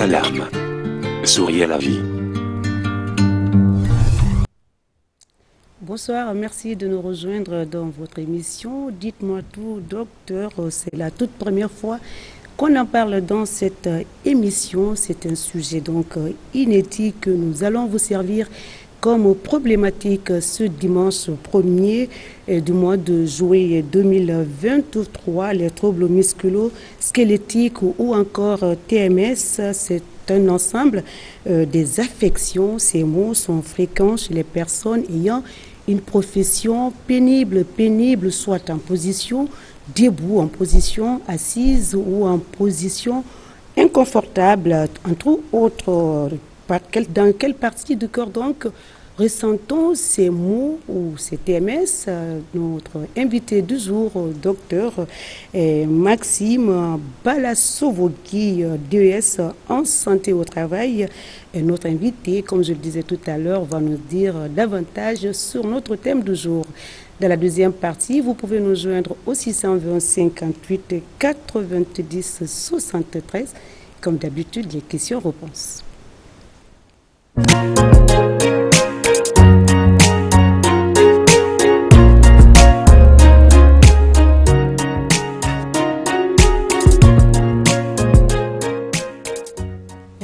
Salam. Souriez la vie. Bonsoir, merci de nous rejoindre dans votre émission. Dites-moi tout, docteur, c'est la toute première fois qu'on en parle dans cette émission. C'est un sujet donc inédit que nous allons vous servir comme problématique ce dimanche 1er du mois de juillet 2023, les troubles musculo-squelettiques ou encore TMS, c'est un ensemble des affections. Ces mots sont fréquents chez les personnes ayant une profession pénible, soit en position debout, en position assise ou en position inconfortable, entre autres. Dans quelle partie du corps donc ressentons ces mots ou ces TMS? Notre invité du jour, docteur Maxime Balasovogui, DES en santé au travail. Et notre invité, comme je le disais tout à l'heure, va nous dire davantage sur notre thème du jour. Dans la deuxième partie, vous pouvez nous joindre au 620 58 90 73. Comme d'habitude, les questions-réponses.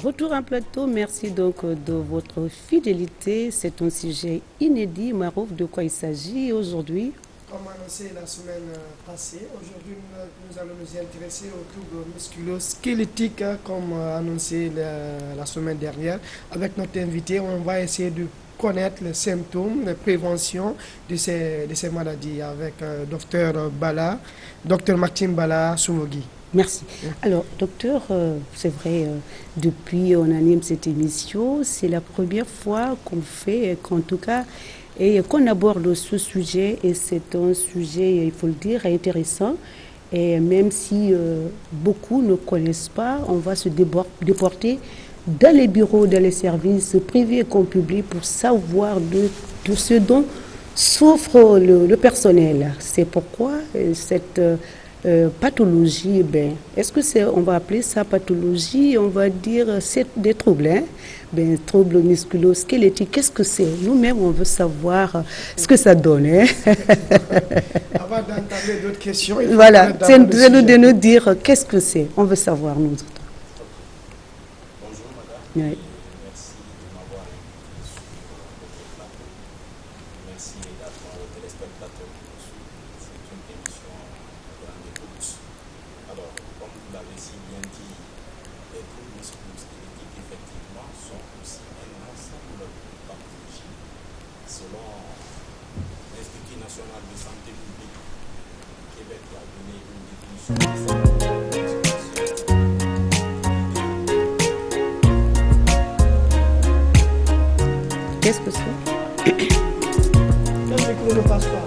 Retour en plateau, merci donc de votre fidélité. C'est un sujet inédit. Marouf, de quoi il s'agit aujourd'hui? Comme annoncé la semaine passée, aujourd'hui nous allons nous intéresser aux troubles musculo-squelettiques, comme annoncé la semaine dernière. Avec notre invité, on va essayer de connaître les symptômes, les préventions de ces maladies avec docteur Maxime Balasovogui. Merci. Alors, docteur, c'est vrai, depuis on anime cette émission, c'est la première fois qu'on fait, qu'en tout cas, et qu'on aborde ce sujet, et c'est un sujet, il faut le dire, intéressant. Et même si beaucoup ne connaissent pas, on va se déporter dans les bureaux, dans les services privés comme publics pour savoir de ce dont souffre le personnel. C'est pourquoi cette pathologie, est-ce que on va appeler ça pathologie? On va dire c'est des troubles, hein? Troubles musculo-squelettiques, qu'est-ce que c'est? Nous-mêmes, on veut savoir ce que ça donne. Hein? Avant d'entamer d'autres questions, voilà, c'est de nous dire qu'est-ce que c'est. On veut savoir, nous. Bonjour, madame. Oui. Merci de m'avoir invité sur votre plateau. Merci également aux téléspectateurs qui nous suivent. C'est une émission grande écoute. Alors, comme vous l'avez si bien dit, les troubles musculo-squelettiques, effectivement, sont aussi un ensemble de pathologies. Selon l'Institut national de santé publique du Québec, qui a donné une définition de ça. Qu'est-ce que c'est? Le micro ne passe pas.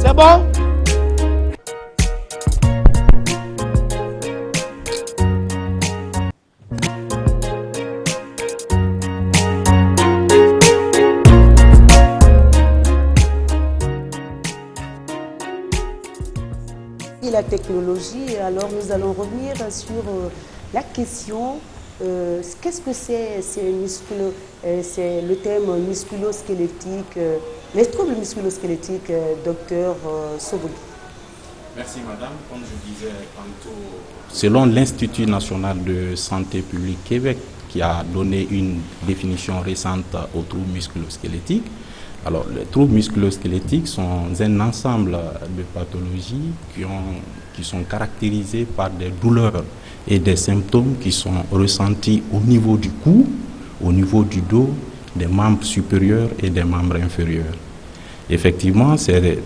C'est bon? Et la technologie, alors nous allons revenir sur la question, qu'est-ce que c'est c'est le thème musculo-squelettique, les troubles musculo-squelettiques, docteur Sobogui. Merci madame. Comme je disais tantôt, selon l'Institut national de santé publique Québec qui a donné une définition récente aux troubles musculo-squelettiques, alors les troubles musculo-squelettiques sont un ensemble de pathologies qui sont caractérisées par des douleurs et des symptômes qui sont ressentis au niveau du cou, au niveau du dos, des membres supérieurs et des membres inférieurs. Effectivement, ces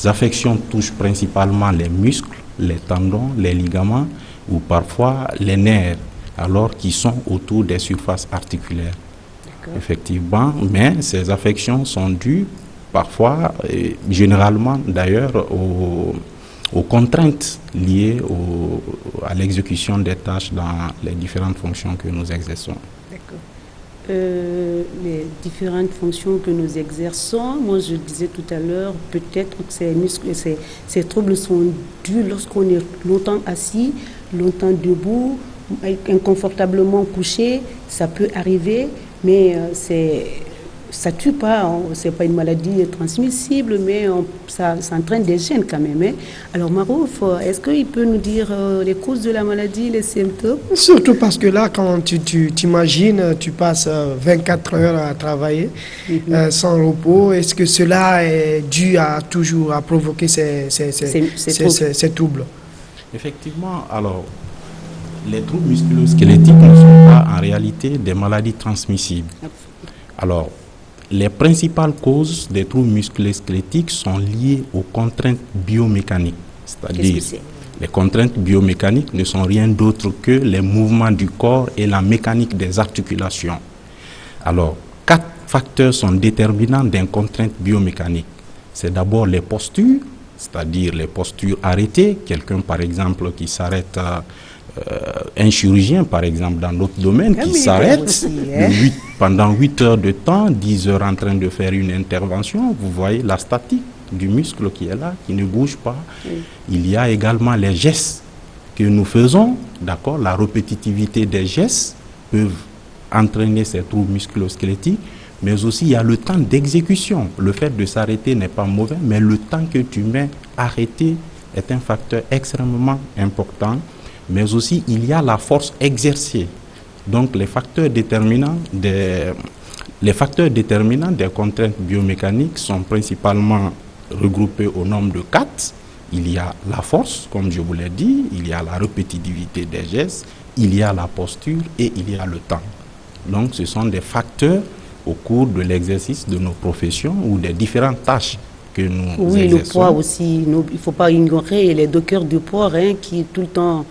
affections touchent principalement les muscles, les tendons, les ligaments ou parfois les nerfs, alors qui sont autour des surfaces articulaires. Effectivement, mais ces affections sont dues parfois, et généralement d'ailleurs, aux contraintes liées à l'exécution des tâches dans les différentes fonctions que nous exerçons. D'accord. Les différentes fonctions que nous exerçons, moi je disais tout à l'heure, peut-être que ces troubles sont dus lorsqu'on est longtemps assis, longtemps debout, inconfortablement couché, ça peut arriver, mais ça tue pas, c'est pas une maladie transmissible, mais ça entraîne des gènes quand même. Hein. Alors Marouf, est-ce qu'il peut nous dire les causes de la maladie, les symptômes? Surtout parce que là, quand tu t'imagines, tu passes 24 heures à travailler sans repos. Est-ce que cela est dû à toujours à provoquer ces troubles? Effectivement, alors, les troubles musculo-squelettiques ne sont pas en réalité des maladies transmissibles. Alors, les principales causes des troubles musculo-squelettiques sont liées aux contraintes biomécaniques. C'est-à-dire, les contraintes biomécaniques ne sont rien d'autre que les mouvements du corps et la mécanique des articulations. Alors, 4 facteurs sont déterminants d'une contrainte biomécanique. C'est d'abord les postures, c'est-à-dire les postures arrêtées. Quelqu'un, par exemple, qui s'arrête, un chirurgien, par exemple, dans notre domaine, qui s'arrête pendant 8 heures de temps, 10 heures en train de faire une intervention. Vous voyez la statique du muscle qui est là, qui ne bouge pas. Il y a également les gestes que nous faisons, d'accord. La répétitivité des gestes peuvent entraîner ces troubles musculo-squelettiques, mais aussi il y a le temps d'exécution. Le fait de s'arrêter n'est pas mauvais, mais le temps que tu mets arrêté est un facteur extrêmement important. Mais aussi il y a la force exercée. Donc les facteurs déterminants des contraintes biomécaniques sont principalement regroupés au nombre de 4. Il y a la force, comme je vous l'ai dit, il y a la répétitivité des gestes, il y a la posture et il y a le temps. Donc ce sont des facteurs au cours de l'exercice de nos professions ou des différentes tâches que nous exerçons. Le poids aussi, il ne faut pas ignorer les dockers du poids qui tout le temps...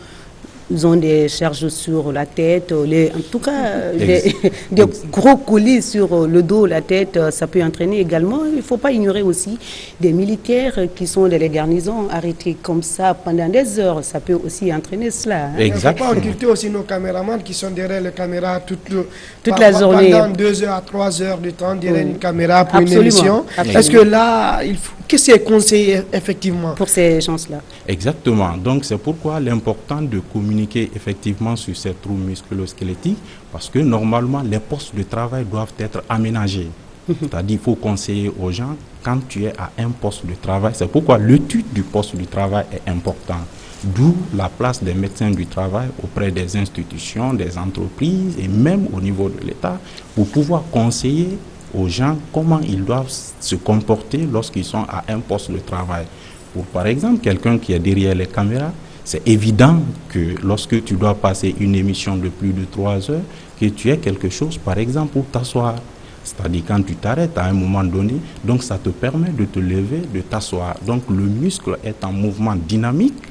Ils ont des charges sur la tête, en tout cas des gros colis sur le dos, la tête, ça peut entraîner également. Il ne faut pas ignorer aussi des militaires qui sont dans les garnisons arrêtés comme ça pendant des heures. Ça peut aussi entraîner cela. Hein. Exactement. Il ne faut pas occulter aussi nos caméramans qui sont derrière les caméras toute la journée. Pendant 2 heures à 3 heures de temps derrière une caméra pour une émission. Est-ce que là, qu'est-ce qui est conseillé effectivement pour ces gens-là? Exactement. Donc c'est pourquoi l'important de communiquer effectivement sur ces troubles musculo-squelettiques, parce que normalement les postes de travail doivent être aménagés. C'est-à-dire il faut conseiller aux gens quand tu es à un poste de travail. C'est pourquoi l'étude du poste de travail est important. D'où la place des médecins du travail auprès des institutions, des entreprises et même au niveau de l'État pour pouvoir conseiller aux gens comment ils doivent se comporter lorsqu'ils sont à un poste de travail. Pour par exemple quelqu'un qui est derrière les caméras, c'est évident que lorsque tu dois passer une émission de plus de 3 heures, que tu aies quelque chose par exemple pour t'asseoir. C'est-à-dire quand tu t'arrêtes à un moment donné, donc ça te permet de te lever, de t'asseoir. Donc le muscle est en mouvement dynamique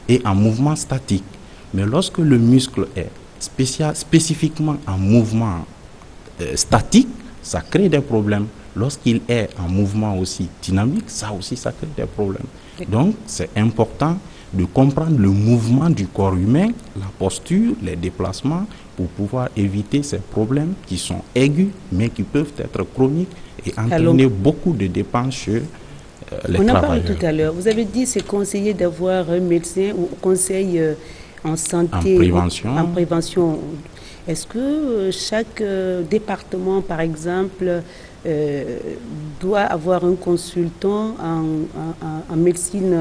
et en mouvement statique. Mais lorsque le muscle est spécifiquement en mouvement statique, ça crée des problèmes. Lorsqu'il est en mouvement aussi dynamique, ça crée des problèmes. Donc c'est important de comprendre le mouvement du corps humain, la posture, les déplacements, pour pouvoir éviter ces problèmes qui sont aigus, mais qui peuvent être chroniques et entraîner beaucoup de dépenses chez les travailleurs. On en parle tout à l'heure. Vous avez dit c'est conseillé d'avoir un médecin ou conseil en santé, en prévention. Est-ce que chaque département, par exemple, doit avoir un consultant en médecine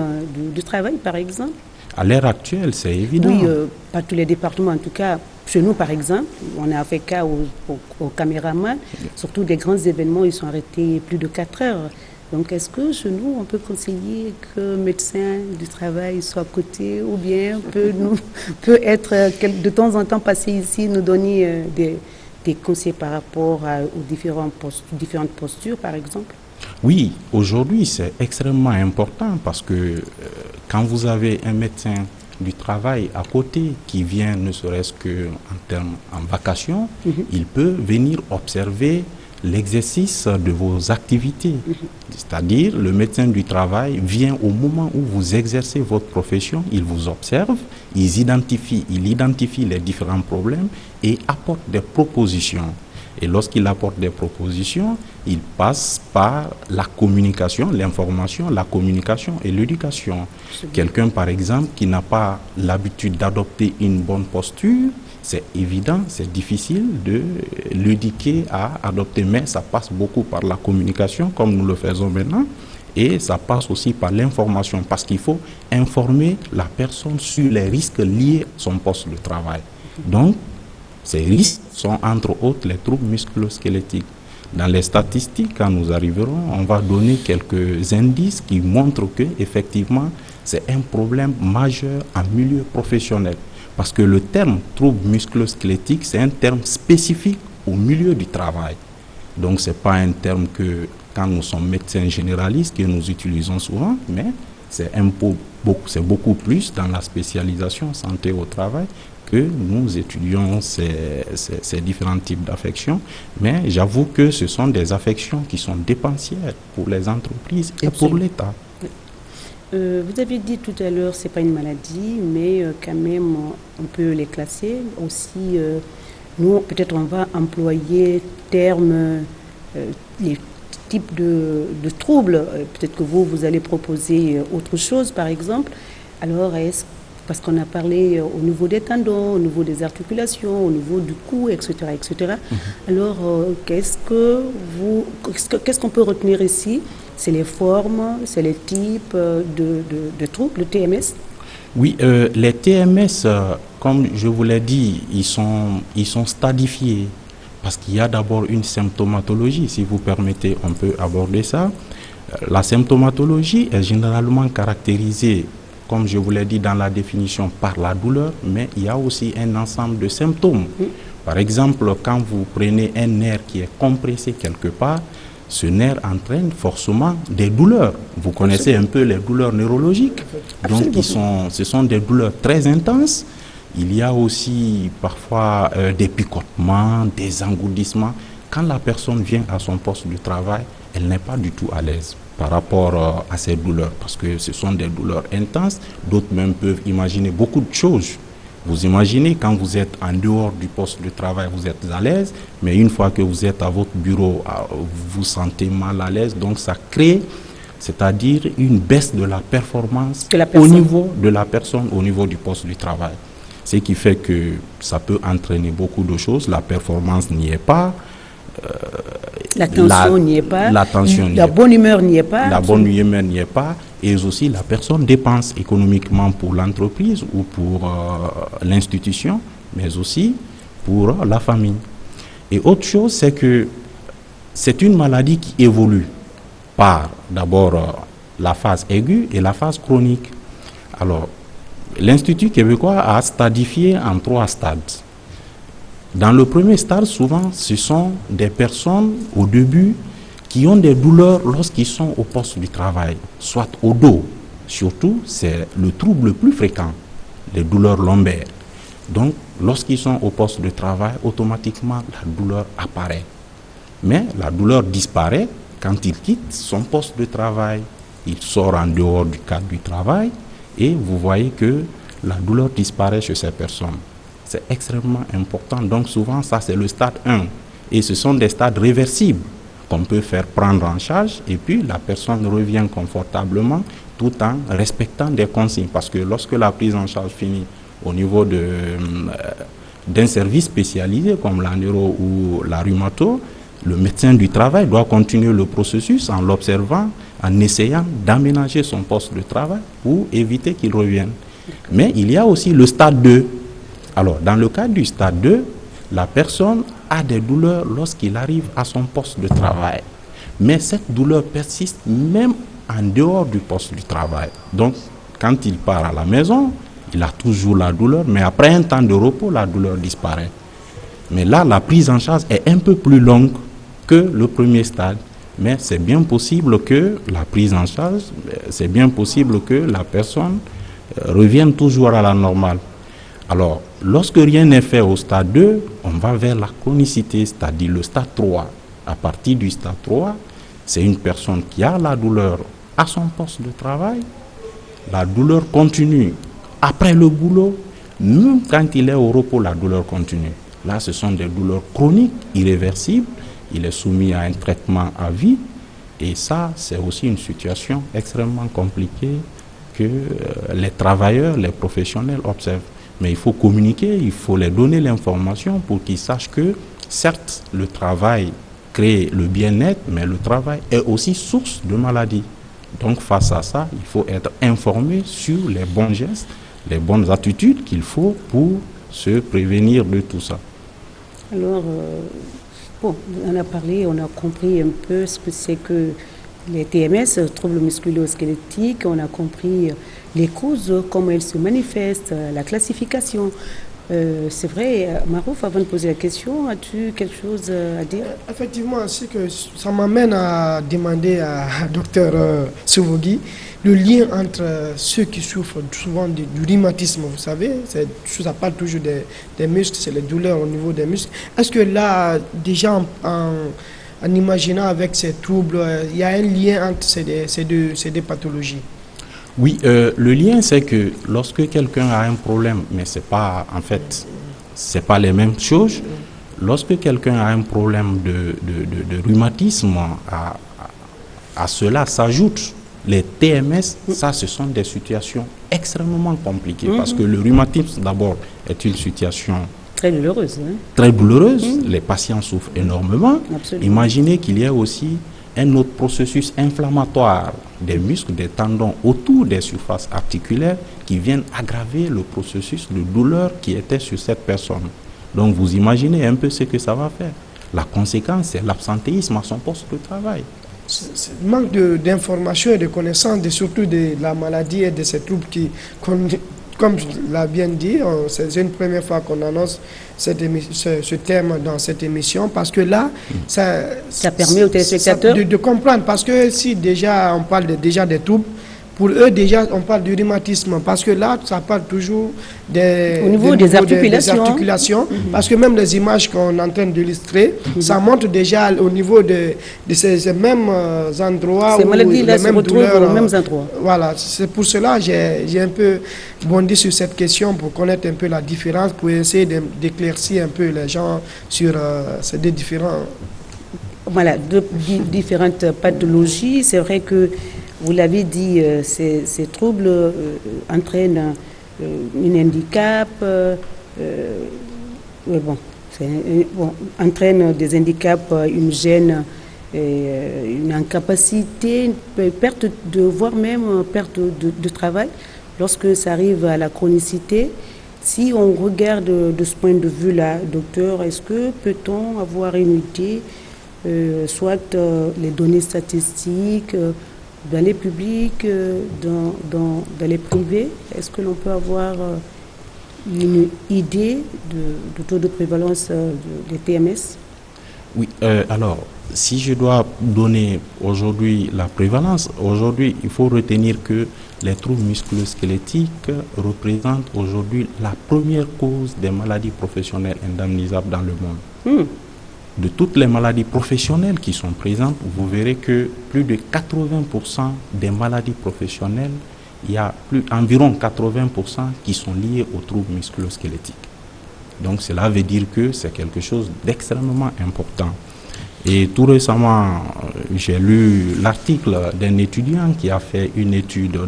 du travail, par exemple? À l'heure actuelle, c'est évident. Oui, pas tous les départements, en tout cas, chez nous, par exemple, on a fait cas aux caméramans, surtout des grands événements, ils sont arrêtés plus de 4 heures. Donc, est-ce que chez nous, on peut conseiller que le médecin du travail soit à côté ou bien peut être de temps en temps passer ici, nous donner des conseils par rapport aux différentes postures, par exemple? Oui, aujourd'hui, c'est extrêmement important parce que quand vous avez un médecin du travail à côté qui vient ne serait-ce en vacation, il peut venir observer l'exercice de vos activités. C'est-à-dire, le médecin du travail vient au moment où vous exercez votre profession, il vous observe, il identifie les différents problèmes et apporte des propositions. Et lorsqu'il apporte des propositions, il passe par la communication, l'information, la communication et l'éducation. Quelqu'un, par exemple, qui n'a pas l'habitude d'adopter une bonne posture, c'est évident, c'est difficile de l'éduquer à adopter, mais ça passe beaucoup par la communication, comme nous le faisons maintenant, et ça passe aussi par l'information, parce qu'il faut informer la personne sur les risques liés à son poste de travail. Donc, ces risques sont entre autres les troubles musculo-squelettiques. Dans les statistiques, quand nous arriverons, on va donner quelques indices qui montrent que effectivement, c'est un problème majeur en milieu professionnel. Parce que le terme trouble musculo-squelettique, c'est un terme spécifique au milieu du travail. Donc, ce n'est pas un terme que, quand nous sommes médecins généralistes, que nous utilisons souvent, mais c'est beaucoup plus dans la spécialisation santé au travail que nous étudions ces différents types d'affections. Mais j'avoue que ce sont des affections qui sont dépensières pour les entreprises et pour l'État. Vous avez dit tout à l'heure, ce n'est pas une maladie, mais quand même, on peut les classer. Aussi, nous, peut-être on va employer termes, les types de troubles. Peut-être que vous allez proposer autre chose, par exemple. Alors, parce qu'on a parlé au niveau des tendons, au niveau des articulations, au niveau du cou, etc. etc. Alors, qu'est-ce qu'on peut retenir ici? C'est les formes, c'est les types de troubles, le TMS? Oui, les TMS, comme je vous l'ai dit, ils sont stadifiés parce qu'il y a d'abord une symptomatologie. Si vous permettez, on peut aborder ça. La symptomatologie est généralement caractérisée, comme je vous l'ai dit dans la définition, par la douleur, mais il y a aussi un ensemble de symptômes. Par exemple, quand vous prenez un nerf qui est compressé quelque part, ce nerf entraîne forcément des douleurs. Vous connaissez un peu les douleurs neurologiques. Donc, ce sont des douleurs très intenses. Il y a aussi parfois des picotements, des engourdissements. Quand la personne vient à son poste de travail, elle n'est pas du tout à l'aise par rapport à ces douleurs, parce que ce sont des douleurs intenses. D'autres même peuvent imaginer beaucoup de choses. Vous imaginez, quand vous êtes en dehors du poste de travail, vous êtes à l'aise, mais une fois que vous êtes à votre bureau, vous vous sentez mal à l'aise. Donc ça crée, c'est-à-dire une baisse de la performance au niveau de la personne, au niveau du poste de travail. Ce qui fait que ça peut entraîner beaucoup de choses. La performance n'y est pas. L'attention n'y est pas. La bonne humeur n'y est pas. La bonne humeur n'y est pas. Et aussi, la personne dépense économiquement pour l'entreprise ou pour l'institution, mais aussi pour la famille. Et autre chose, c'est que c'est une maladie qui évolue par d'abord la phase aiguë et la phase chronique. Alors, l'Institut québécois a stadifié en 3 stades. Dans le premier stade, souvent, ce sont des personnes au début qui ont des douleurs lorsqu'ils sont au poste du travail, soit au dos. Surtout, c'est le trouble le plus fréquent, les douleurs lombaires. Donc, lorsqu'ils sont au poste de travail, automatiquement, la douleur apparaît. Mais la douleur disparaît quand il quitte son poste de travail. Il sort en dehors du cadre du travail et vous voyez que la douleur disparaît chez ces personnes. C'est extrêmement important. Donc, souvent, ça, c'est le stade 1. Et ce sont des stades réversibles qu'on peut faire prendre en charge et puis la personne revient confortablement tout en respectant des consignes. Parce que lorsque la prise en charge finit au niveau d'un service spécialisé comme la neuro ou la rhumato, le médecin du travail doit continuer le processus en l'observant, en essayant d'aménager son poste de travail pour éviter qu'il revienne. Mais il y a aussi le stade 2. Alors, dans le cas du stade 2, la personne a des douleurs lorsqu'il arrive à son poste de travail. Mais cette douleur persiste même en dehors du poste du travail. Donc, quand il part à la maison, il a toujours la douleur, mais après un temps de repos, la douleur disparaît. Mais là, la prise en charge est un peu plus longue que le premier stade. Mais c'est bien possible que la prise en charge, c'est bien possible que la personne reviennent toujours à la normale. Alors, lorsque rien n'est fait au stade 2, on va vers la chronicité, c'est-à-dire le stade 3. À partir du stade 3, c'est une personne qui a la douleur à son poste de travail, la douleur continue après le boulot, même quand il est au repos, la douleur continue. Là, ce sont des douleurs chroniques, irréversibles, il est soumis à un traitement à vie, et ça, c'est aussi une situation extrêmement compliquée que les travailleurs, les professionnels observent. Mais il faut communiquer, il faut les donner l'information pour qu'ils sachent que, certes, le travail crée le bien-être, mais le travail est aussi source de maladies. Donc, face à ça, il faut être informé sur les bons gestes, les bonnes attitudes qu'il faut pour se prévenir de tout ça. Alors, bon, on a parlé, on a compris un peu ce que c'est que les TMS, troubles musculo-squelettiques, on a compris les causes, comment elles se manifestent, la classification. C'est vrai, Marouf, avant de poser la question, as-tu quelque chose à dire? Effectivement, c'est que ça m'amène à demander à Dr Souvogui le lien entre ceux qui souffrent souvent du rhumatisme, vous savez, ça parle toujours des muscles, c'est les douleurs au niveau des muscles. Est-ce que là, déjà en imaginant avec ces troubles, il y a un lien entre ces deux pathologies? Oui, le lien, c'est que lorsque quelqu'un a un problème, mais c'est pas, en fait, c'est pas les mêmes choses. Lorsque quelqu'un a un problème de rhumatisme, à cela s'ajoutent les TMS. Ça, ce sont des situations extrêmement compliquées parce que le rhumatisme, d'abord, est une situation très douloureuse. Hein? Très douloureuse. Les patients souffrent énormément. Absolument. Imaginez qu'il y ait aussi un autre processus inflammatoire des muscles, des tendons autour des surfaces articulaires qui viennent aggraver le processus de douleur qui était sur cette personne. Donc vous imaginez un peu ce que ça va faire. La conséquence, c'est l'absentéisme à son poste de travail. C'est le manque d'informations et de connaissances, et surtout de la maladie et de ces troubles qui, comme je l'ai bien dit, c'est une première fois qu'on annonce ce thème dans cette émission, parce que là, ça permet aux téléspectateurs de comprendre, parce que si déjà on parle déjà des troubles, pour eux déjà on parle du rhumatisme, parce que là ça parle toujours au niveau des articulations. Parce que même les images qu'on est en train d'illustrer, ça montre déjà au niveau de ces mêmes endroits ces maladies là les mêmes douleurs, aux mêmes endroits. Voilà, c'est pour cela j'ai un peu bondi sur cette question pour connaître un peu la différence, pour essayer d'éclaircir un peu les gens sur ces deux différents. Voilà, différentes pathologies. C'est vrai que vous l'avez dit, ces troubles entraînent un handicap, entraînent des handicaps, une gêne, une incapacité, une perte voire même perte de travail. Lorsque ça arrive à la chronicité, si on regarde de ce point de vue-là, docteur, est-ce que peut-on avoir une idée, soit les données statistiques, dans les publics, dans les privés, est-ce que l'on peut avoir une idée du taux de prévalence des TMS? Oui, alors, si je dois donner aujourd'hui la prévalence, aujourd'hui, il faut retenir que les troubles musculo-squelettiques représentent aujourd'hui la première cause des maladies professionnelles indemnisables dans le monde. De toutes les maladies professionnelles qui sont présentes, vous verrez que plus de 80% des maladies professionnelles, il y a environ 80% qui sont liées aux troubles musculo-squelettiques. Donc cela veut dire que c'est quelque chose d'extrêmement important. Et tout récemment, j'ai lu l'article d'un étudiant qui a fait une étude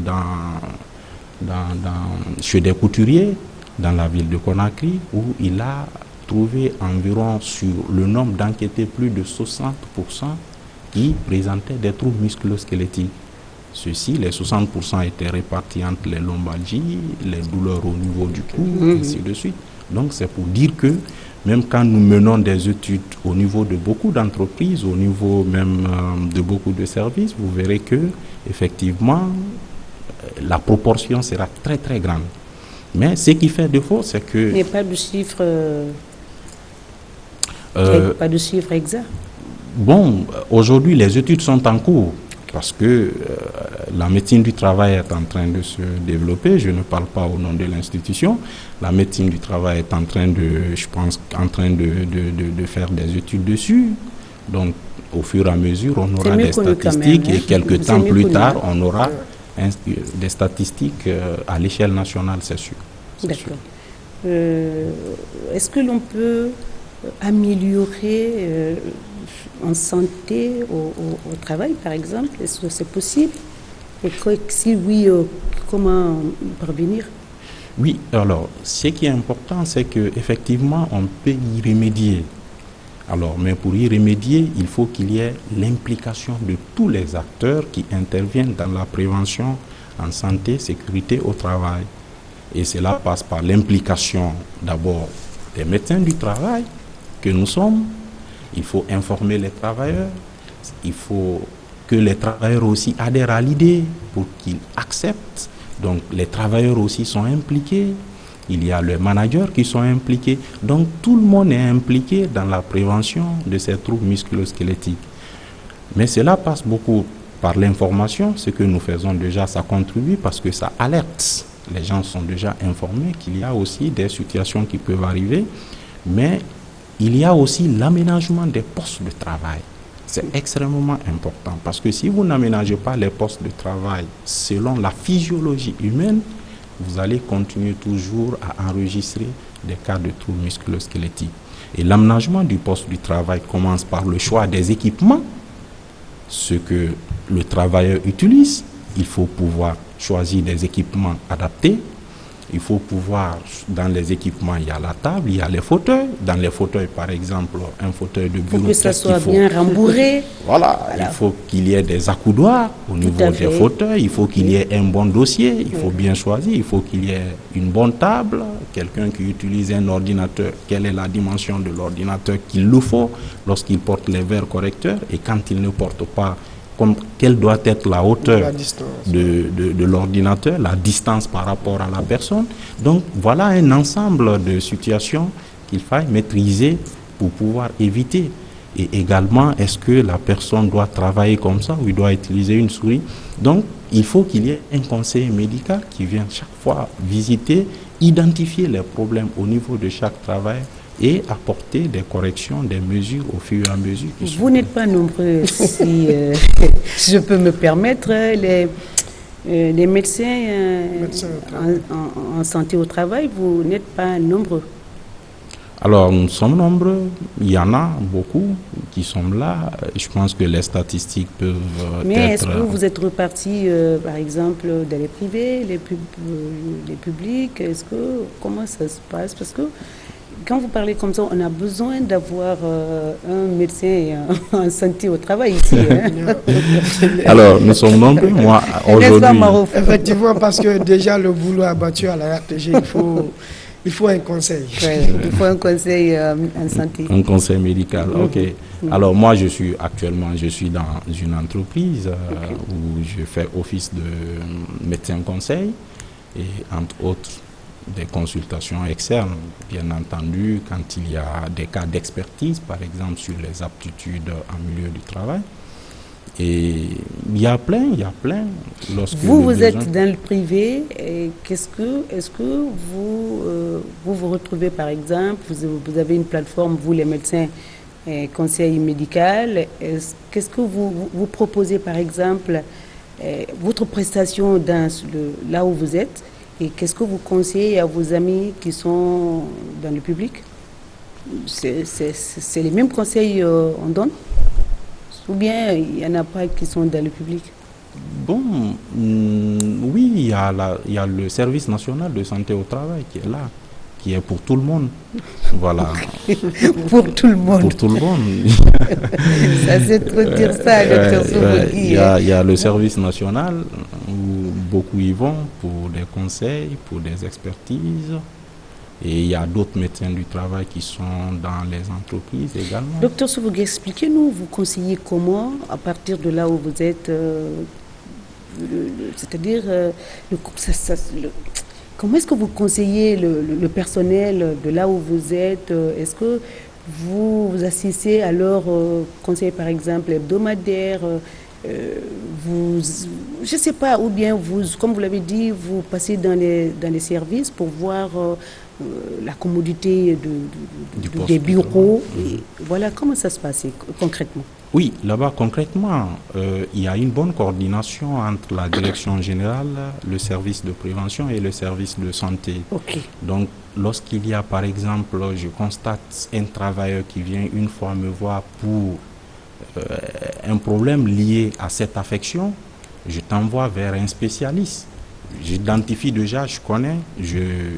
chez des couturiers dans la ville de Conakry, où il a trouvé environ sur le nombre d'enquêtés plus de 60% qui présentaient des troubles musculo-squelettiques. Ceux-ci, les 60% étaient répartis entre les lombalgies, les douleurs au niveau du cou, ainsi de suite. Donc c'est pour dire que même quand nous menons des études au niveau de beaucoup d'entreprises, au niveau même de beaucoup de services, vous verrez que effectivement la proportion sera très très grande. Mais ce qui fait défaut, c'est que... Il n'y a pas de chiffre... pas de chiffre exact. Bon, aujourd'hui, les études sont en cours. parce que la médecine du travail est en train de se développer. Je ne parle pas au nom de l'institution. La médecine du travail est en train de, je pense, en train de faire des études dessus. Donc, au fur et à mesure, on aura des statistiques et quelques temps plus tard, on aura des statistiques à l'échelle nationale, c'est sûr. D'accord. Est-ce que l'on peut améliorer en santé au travail, par exemple? Est-ce que c'est possible? Et si oui, comment parvenir? Oui, alors, ce qui est important, c'est qu'effectivement, on peut y remédier. Alors, mais pour y remédier, il faut qu'il y ait l'implication de tous les acteurs qui interviennent dans la prévention en santé, sécurité au travail. Et cela passe par l'implication d'abord des médecins du travail que nous sommes. Il faut informer les travailleurs. Il faut que les travailleurs aussi adhèrent à l'idée pour qu'ils acceptent. Donc les travailleurs aussi sont impliqués. Il y a les managers qui sont impliqués. Donc tout le monde est impliqué dans la prévention de ces troubles musculo-squelettiques. Mais cela passe beaucoup par l'information. Ce que nous faisons déjà, ça contribue parce que ça alerte. Les gens sont déjà informés qu'il y a aussi des situations qui peuvent arriver. Mais il y a aussi l'aménagement des postes de travail. C'est extrêmement important parce que si vous n'aménagez pas les postes de travail selon la physiologie humaine, vous allez continuer toujours à enregistrer des cas de troubles musculo-squelettiques. Et l'aménagement du poste du travail commence par le choix des équipements, ce que le travailleur utilise. Il faut pouvoir choisir des équipements adaptés. Il faut pouvoir, dans les équipements, il y a la table, il y a les fauteuils. Dans les fauteuils, par exemple, un fauteuil de bureau. Il faut que ça soit bien rembourré. Voilà, il faut qu'il y ait des accoudoirs au niveau des fauteuils. Il faut qu'il y ait un bon dossier. Il faut bien choisir. Il faut qu'il y ait une bonne table. Quelqu'un qui utilise un ordinateur, quelle est la dimension de l'ordinateur qu'il lui faut lorsqu'il porte les verres correcteurs et quand il ne porte pas, quelle doit être la hauteur de l'ordinateur, la distance par rapport à la personne. Donc voilà un ensemble de situations qu'il faille maîtriser pour pouvoir éviter. Et également, est-ce que la personne doit travailler comme ça ou il doit utiliser une souris? Donc il faut qu'il y ait un conseiller médical qui vienne chaque fois visiter, identifier les problèmes au niveau de chaque travail et apporter des corrections, des mesures au fur et à mesure. Vous n'êtes pas nombreux, si je peux me permettre, les médecins en santé au travail, vous n'êtes pas nombreux. Alors, nous sommes nombreux, il y en a beaucoup qui sont là. Je pense que les statistiques peuvent Mais est-ce que vous êtes repartis, par exemple, dans les privés, les publics? Comment ça se passe? Parce que quand vous parlez comme ça, on a besoin d'avoir un médecin en santé au travail ici. Hein? Alors, nous sommes nombreux. Moi, aujourd'hui... Effectivement, parce que déjà, le boulot abattu à la RTG, il faut un conseil. Ouais, il faut un conseil en santé. Un conseil médical, ok. Alors, moi, je suis dans une entreprise où je fais office de médecin conseil et entre autres, des consultations externes, bien entendu, quand il y a des cas d'expertise, par exemple sur les aptitudes en milieu du travail. Et il y a plein. Vous êtes dans le privé, est-ce que vous retrouvez, par exemple, vous avez une plateforme, vous les médecins, conseil médical, qu'est-ce que vous proposez, par exemple, votre prestation là où vous êtes? Et qu'est-ce que vous conseillez à vos amis qui sont dans le public? C'est les mêmes conseils on donne? Ou bien il n'y en a pas qui sont dans le public? Bon, oui, il y a le service national de santé au travail qui est là, qui est pour tout le monde. Voilà. Pour tout le monde. Pour tout le monde. Ça, c'est trop dire ça, docteur Soubogui. Il y a le service national où beaucoup y vont pour des conseils, pour des expertises. Et il y a d'autres médecins du travail qui sont dans les entreprises également. Docteur Soubogui, expliquez-nous, vous conseillez comment, à partir de là où vous êtes, c'est-à-dire, comment est-ce que vous conseillez le personnel de là où vous êtes? Est-ce que vous assistez à leur conseil, par exemple, hebdomadaire? je ne sais pas, ou bien vous, comme vous l'avez dit, vous passez dans les services pour voir la commodité des bureaux. Et voilà, comment ça se passe concrètement? Oui, là-bas, concrètement, il y a une bonne coordination entre la direction générale, le service de prévention et le service de santé. Okay. Donc, lorsqu'il y a, par exemple, je constate un travailleur qui vient une fois me voir pour un problème lié à cette affection, je t'envoie vers un spécialiste. J'identifie déjà, je connais,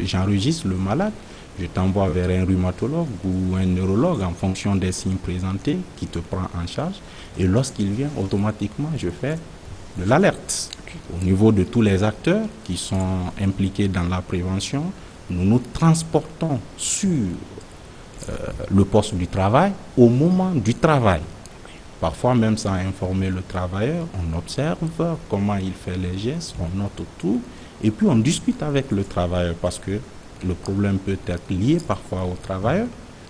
j'enregistre le malade, je t'envoie vers un rhumatologue ou un neurologue en fonction des signes présentés qui te prend en charge. Et lorsqu'il vient, automatiquement, je fais de l'alerte. Au niveau de tous les acteurs qui sont impliqués dans la prévention, nous nous transportons sur le poste du travail au moment du travail. Parfois, même sans informer le travailleur, on observe comment il fait les gestes, on note tout, et puis on discute avec le travailleur parce que le problème peut être lié parfois au travailleur.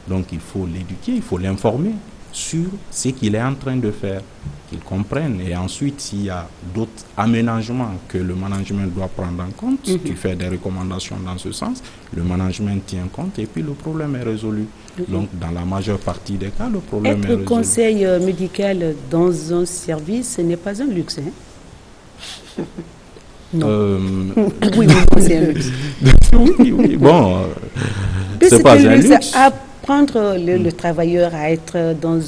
Donc il faut l'éduquer, il faut l'informer sur ce qu'il est en train de faire, qu'il comprenne. Et ensuite, s'il y a d'autres aménagements que le management doit prendre en compte, tu fais des recommandations dans ce sens, le management tient compte et puis le problème est résolu. Donc dans la majeure partie des cas, le problème est résolu. Être conseil médical dans un service, ce n'est pas un luxe, hein? Non. Oui, c'est un luxe. Oui, bon, c'est pas un luxe. Apprendre le travailleur à être dans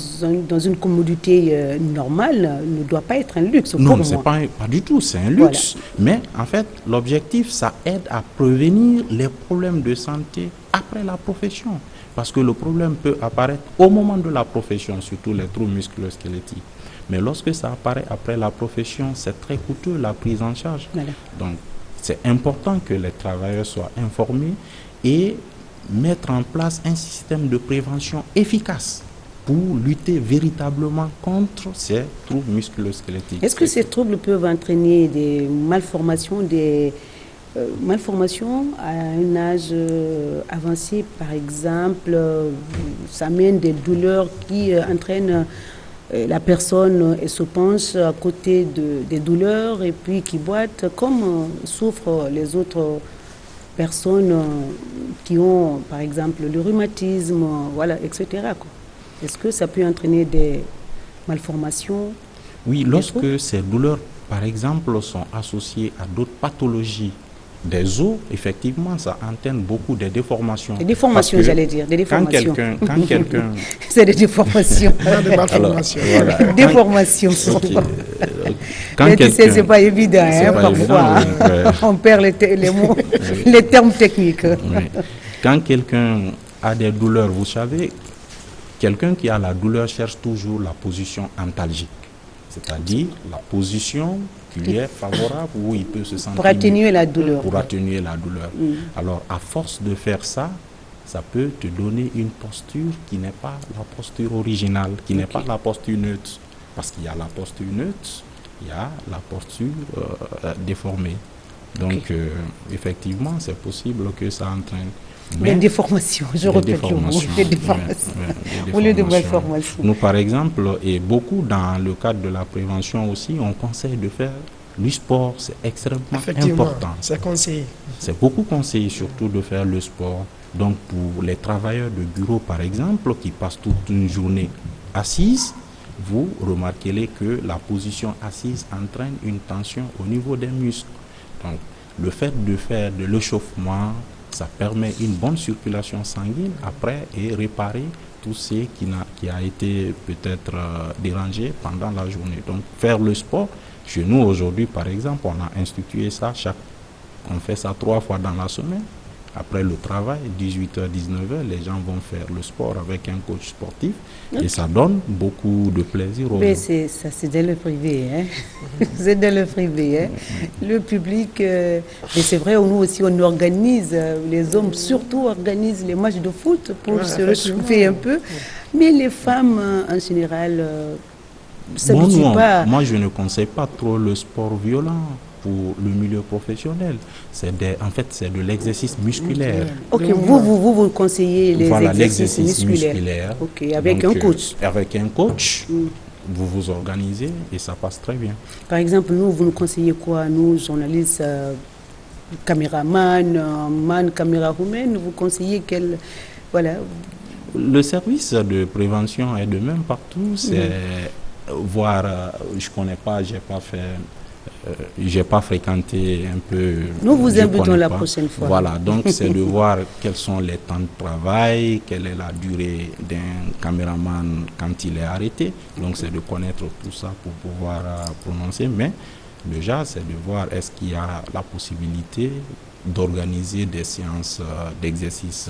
une commodité normale ne doit pas être un luxe. Non, c'est pas du tout, c'est un luxe. Voilà. Mais en fait, l'objectif, ça aide à prévenir les problèmes de santé après la profession. Parce que le problème peut apparaître au moment de la profession, surtout les troubles musculo-squelettiques. Mais lorsque ça apparaît après la profession, c'est très coûteux la prise en charge. Voilà. Donc, c'est important que les travailleurs soient informés et mettre en place un système de prévention efficace pour lutter véritablement contre ces troubles musculo-squelettiques. Est-ce que ces troubles peuvent entraîner des malformations, malformations à un âge avancé, par exemple, ça mène des douleurs qui entraînent la personne se penche à côté des douleurs et puis qui boite, comme souffrent les autres personnes qui ont, par exemple, le rhumatisme, voilà, etc. Est-ce que ça peut entraîner des malformations? Oui, lorsque ces douleurs, par exemple, sont associées à d'autres pathologies des os, effectivement, ça entraîne beaucoup de déformations. Des déformations, j'allais dire. Des déformations. Quand quelqu'un... C'est des déformations. Des malformations. Voilà. Déformations. Quand tu sais, c'est pas évident, hein, parfois. Évident, on perd les mots, les termes techniques. Oui. Quand quelqu'un a des douleurs, vous savez, quelqu'un qui a la douleur cherche toujours la position antalgique, c'est-à-dire la position qui lui est favorable où il peut se sentir pour atténuer la douleur. Pour atténuer la douleur. Alors, à force de faire ça, ça peut te donner une posture qui n'est pas la posture originale, qui n'est pas la posture neutre. Parce qu'il y a la posture neutre, il y a la posture déformée. Donc, effectivement, c'est possible que ça entraîne des déformations, je répète le mot, des déformations, au lieu de malformations. Nous, par exemple, et beaucoup dans le cadre de la prévention aussi, on conseille de faire du sport, c'est extrêmement important. C'est conseillé. C'est beaucoup conseillé, surtout de faire le sport. Donc, pour les travailleurs de bureau, par exemple, qui passent toute une journée assise, vous remarquerez que la position assise entraîne une tension au niveau des muscles. Donc, le fait de faire de l'échauffement, ça permet une bonne circulation sanguine après et réparer tout ce qui a été peut-être dérangé pendant la journée. Donc faire le sport, chez nous aujourd'hui par exemple, on a institué ça, on fait ça 3 fois dans la semaine. Après le travail, 18h, 19h, les gens vont faire le sport avec un coach sportif et ça donne beaucoup de plaisir aux gens. Mais ça, c'est dans le privé. Hein? C'est dans le privé. Hein? Le public, mais c'est vrai, nous aussi, on organise, les hommes surtout organisent les matchs de foot pour se réchauffer un peu. Mais les femmes, en général, ne s'habituent pas. Moi, je ne conseille pas trop le sport violent. Pour le milieu professionnel, en fait, c'est de l'exercice musculaire. Ok, vous conseillez les exercices musculaires. Ok, avec un coach. Avec un coach vous vous organisez et ça passe très bien. Par exemple, nous, vous nous conseillez quoi, nous, journalistes, caméraman, caméra-woman, vous conseillez quel... Voilà. Le service de prévention est de même partout. C'est voir, je connais pas, j'ai pas fréquenté un peu. Nous vous invitons la prochaine fois. Voilà, donc c'est de voir quels sont les temps de travail, quelle est la durée d'un caméraman quand il est arrêté. Donc c'est de connaître tout ça pour pouvoir prononcer. Mais déjà, c'est de voir est-ce qu'il y a la possibilité d'organiser des séances d'exercice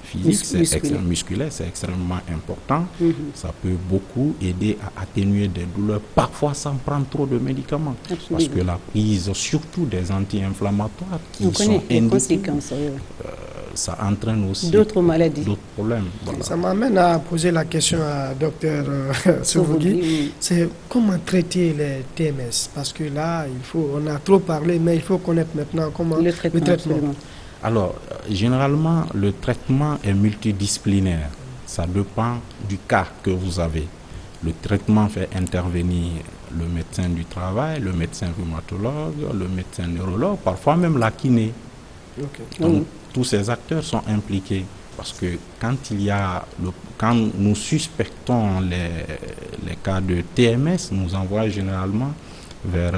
physique, musculaire, c'est extrêmement important. Ça peut beaucoup aider à atténuer des douleurs, parfois sans prendre trop de médicaments. Absolument. Parce que la prise, surtout des anti-inflammatoires qui sont indiqués, ça entraîne aussi d'autres maladies, d'autres problèmes. Voilà. Ça m'amène à poser la question à Dr Souvogui. C'est comment traiter les TMS? Parce que là, on a trop parlé, mais il faut connaître maintenant comment le traitement. Alors, généralement, le traitement est multidisciplinaire. Ça dépend du cas que vous avez. Le traitement fait intervenir le médecin du travail, le médecin rhumatologue, le médecin neurologue, parfois même la kiné. Donc, tous ces acteurs sont impliqués. Parce que quand nous suspectons les cas de TMS, nous envoie généralement vers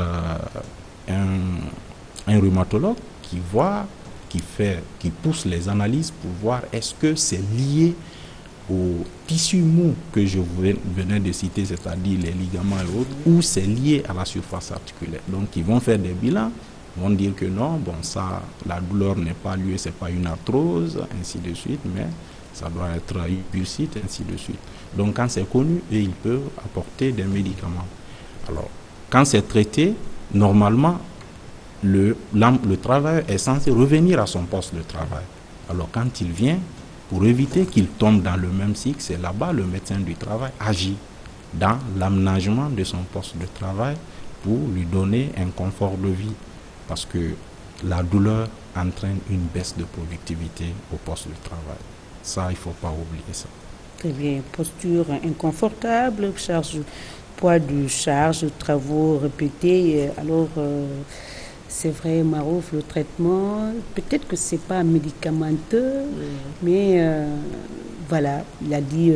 un rhumatologue qui pousse les analyses pour voir est-ce que c'est lié au tissu mou que je venais de citer, c'est-à-dire les ligaments et autres, ou c'est lié à la surface articulaire. Donc ils vont faire des bilans, vont dire que non, bon ça, la douleur n'est pas liée, c'est pas une arthrose, ainsi de suite, mais ça doit être une bursite, ainsi de suite. Donc quand c'est connu, et ils peuvent apporter des médicaments. Alors, quand c'est traité, normalement, le travailleur est censé revenir à son poste de travail. Alors quand il vient, pour éviter qu'il tombe dans le même cycle, c'est là-bas le médecin du travail agit dans l'aménagement de son poste de travail pour lui donner un confort de vie. Parce que la douleur entraîne une baisse de productivité au poste de travail. Ça, il ne faut pas oublier ça. Très bien. Posture inconfortable, poids de charge, travaux répétés. Alors... c'est vrai, Marouf, le traitement, peut-être que ce n'est pas médicamenteux, mais voilà, il a dit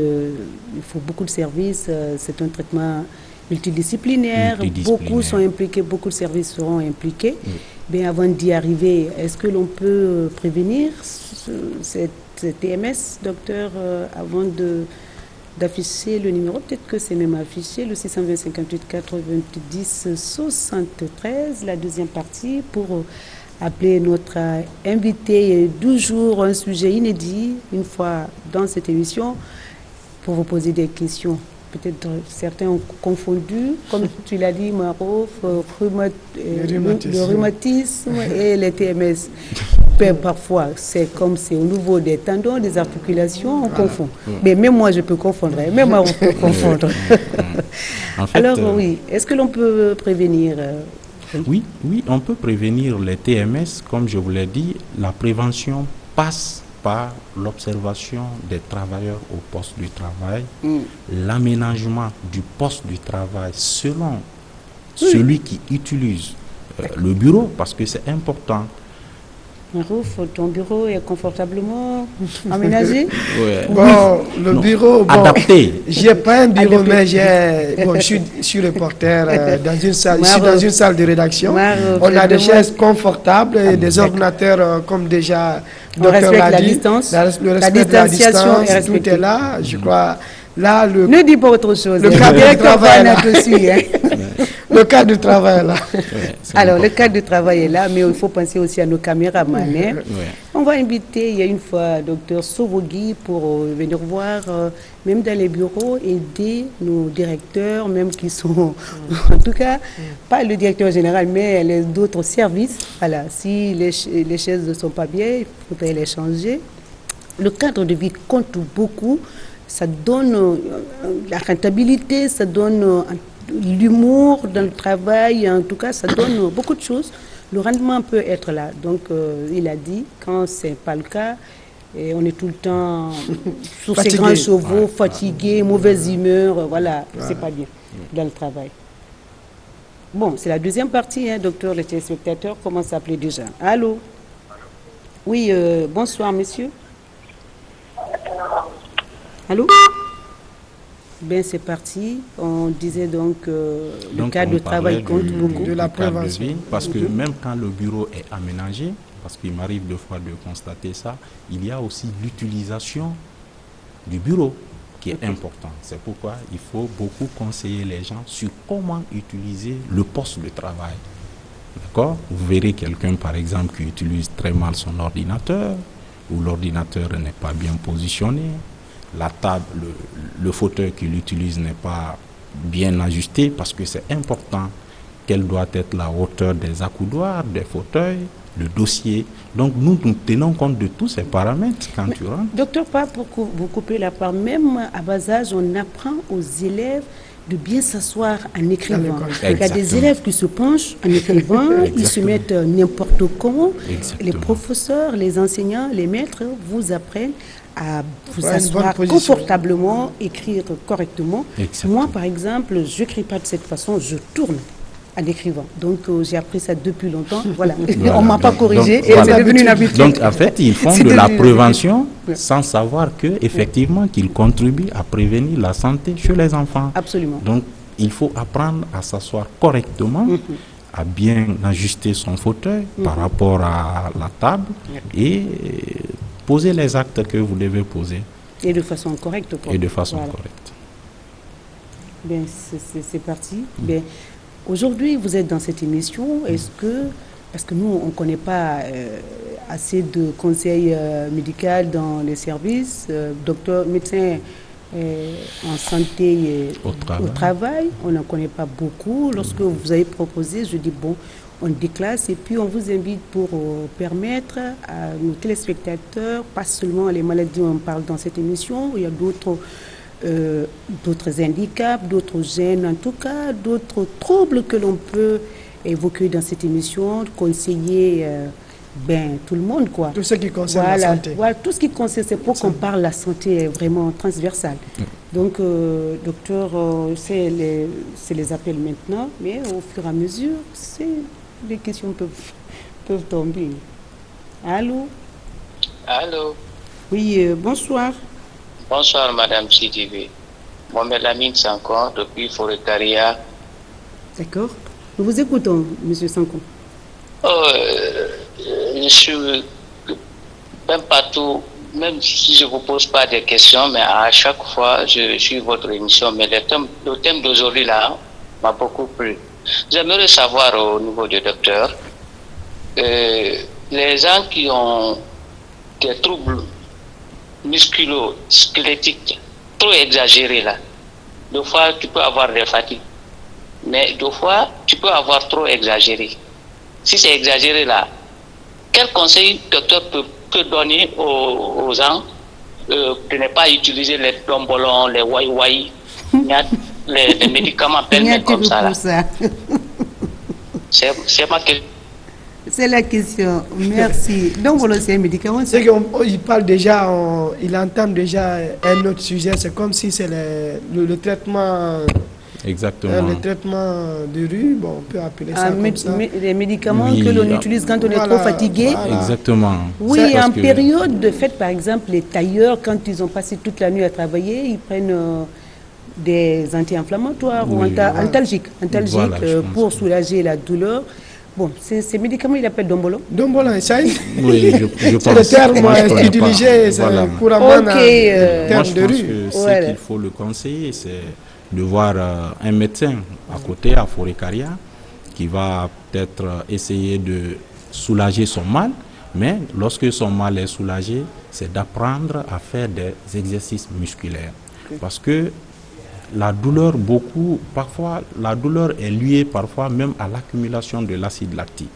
il faut beaucoup de services, c'est un traitement multidisciplinaire, beaucoup sont impliqués, beaucoup de services seront impliqués. Mais avant d'y arriver, est-ce que l'on peut prévenir cette TMS, docteur, avant d'afficher le numéro, peut-être que c'est même affiché, le 620 58 90 73, la deuxième partie, pour appeler notre invité du jour, un sujet inédit, une fois dans cette émission, pour vous poser des questions. Peut-être certains ont confondu, comme tu l'as dit, Marouf, le rhumatisme et les TMS. Parfois, c'est comme c'est au niveau des tendons, des articulations, on confond. Mais même moi, je peux confondre, même Marouf peut confondre. En fait, alors, oui, est-ce que l'on peut prévenir Oui, on peut prévenir les TMS. Comme je vous l'ai dit, la prévention passe par l'observation des travailleurs au poste du travail, l'aménagement du poste du travail selon celui qui utilise le bureau, parce que c'est important. Marouf, ton bureau est confortablement aménagé? Bon, le bureau, adapté. J'ai pas un bureau, mais je suis reporter dans une salle. Je suis dans une salle de rédaction. On a des chaises confortables et des ordinateurs comme déjà. On respecte la distance. Le respect de la distance, tout est là. Je crois. Là, ne dis pas autre chose. Le cadre de travail là. Le cadre de travail là. Alors, le cadre de travail est là, mais il faut penser aussi à nos caméramans. On va inviter, il y a une fois, Dr Souvogui pour venir voir, même dans les bureaux, aider nos directeurs, même qui sont, en tout cas, pas le directeur général, mais d'autres services. Voilà, si les chaises ne sont pas bien, il faudrait les changer. Le cadre de vie compte beaucoup. Ça donne la rentabilité, ça donne l'humour dans le travail, en tout cas, ça donne beaucoup de choses. Le rendement peut être là. Donc, il a dit, quand ce n'est pas le cas, Et on est tout le temps sur ces Fatigué. grands chevaux, fatigués, mauvaise humeur, voilà, c'est pas bien dans le travail. Bon, c'est la deuxième partie, hein, docteur. Les téléspectateurs commencent à appeler déjà. Allô? Oui, bonsoir, monsieur. Allô? Bien, c'est parti. On disait donc le Donc, cadre on de travail parlait compte beaucoup. de la du cadre prévention. vie, parce que même quand le bureau est aménagé, parce qu'il m'arrive deux fois de constater ça, il y a aussi l'utilisation du bureau qui est important. C'est pourquoi il faut beaucoup conseiller les gens sur comment utiliser le poste de travail. D'accord? Vous verrez quelqu'un, par exemple, qui utilise très mal son ordinateur, ou l'ordinateur n'est pas bien positionné, la table, le fauteuil qu'il utilise n'est pas bien ajusté, parce que c'est important. Quelle doit être la hauteur des accoudoirs, des fauteuils, le dossier. Donc nous tenons compte de tous ces paramètres quand tu rentres. Docteur, pas pour vous couper la part, même à bas âge, on apprend aux élèves de bien s'asseoir en écrivant. Il y a des élèves qui se penchent en écrivant, ils se mettent n'importe comment. Exactement. Les professeurs, les enseignants, les maîtres vous apprennent à vous Ouais, une asseoir bonne position. confortablement, écrire correctement. Exactement. Moi, par exemple, je n'écris pas de cette façon, je tourne en écrivant. Donc, j'ai appris ça depuis longtemps. Voilà. Voilà. On ne m'a pas Donc, corrigé et voilà. c'est devenu une habitude. Donc en fait, ils font C'est de la devenu une prévention habitude. sans savoir que effectivement qu'ils contribuent à prévenir la santé chez les enfants. Absolument. Donc il faut apprendre à s'asseoir correctement, à bien ajuster son fauteuil par rapport à la table et poser les actes que vous devez poser Et de façon correcte. quoi. et de façon Voilà. correcte. Bien, c'est parti. Bien, aujourd'hui, vous êtes dans cette émission. Est-ce que, parce que nous, on ne connaît pas assez de conseils médicaux dans les services, docteur, médecin en santé Au au travail, on n'en connaît pas beaucoup. Lorsque vous avez proposé, je dis bon, on déclasse et puis on vous invite pour permettre à nos téléspectateurs, pas seulement les maladies, on parle dans cette émission, il y a d'autres handicaps, d'autres gènes, en tout cas, d'autres troubles que l'on peut évoquer dans cette émission, conseiller tout le monde, quoi. Tout ce qui concerne la santé. Voilà, tout ce qui concerne, c'est pour qu'on parle la santé vraiment transversale. Donc, docteur, c'est les appels maintenant, mais au fur et à mesure, les questions peuvent tomber. Allô? Allô, Oui, bonsoir. bonsoir Madame Sidibe. Mohamed Lamine Sankon depuis Forêt-Caria. D'accord. Nous vous écoutons, Monsieur Sanko. Je suis même partout, même si je ne vous pose pas de questions, mais à chaque fois je suis votre émission. Mais le thème d'aujourd'hui là m'a beaucoup plu. J'aimerais savoir au niveau du docteur, les gens qui ont des troubles musculo-squelettiques trop exagérés là, deux fois tu peux avoir des fatigues, mais deux fois tu peux avoir trop exagéré. Si c'est exagéré là, quel conseil le docteur peut donner aux gens de ne pas utiliser les dombolons, les wai-wai, les médicaments permis comme ça là. C'est ma question. C'est la question. Merci. Donc, voilà, c'est un médicament. C'est qu'il parle déjà, il entend déjà un autre sujet. C'est comme si c'est le traitement. Exactement. Le traitement de rue, bon, on peut appeler ça comme ça. Les médicaments Oui, que l'on utilise quand on est trop fatigué. Voilà. Exactement. Oui, C'est parce en que- période de fête, par exemple, les tailleurs, quand ils ont passé toute la nuit à travailler, ils prennent des anti-inflammatoires ou Oui, voilà. antalgiques, Voilà, je pense pour que- soulager la douleur. Bon, ces médicaments, ils appellent Dombolo. Dombolan, ça y est. Oui, je pense. C'est le terme Moi, je connais pas. utilisé Voilà. couramment Ok, dans Moi, le terme je de pense rue. que ce Voilà. qu'il faut le conseiller, c'est de voir un médecin à côté, à Forêt-Caria, qui va peut-être essayer de soulager son mal. Mais lorsque son mal est soulagé, c'est d'apprendre à faire des exercices musculaires. Parce que la douleur, parfois, la douleur est liée parfois même à l'accumulation de l'acide lactique.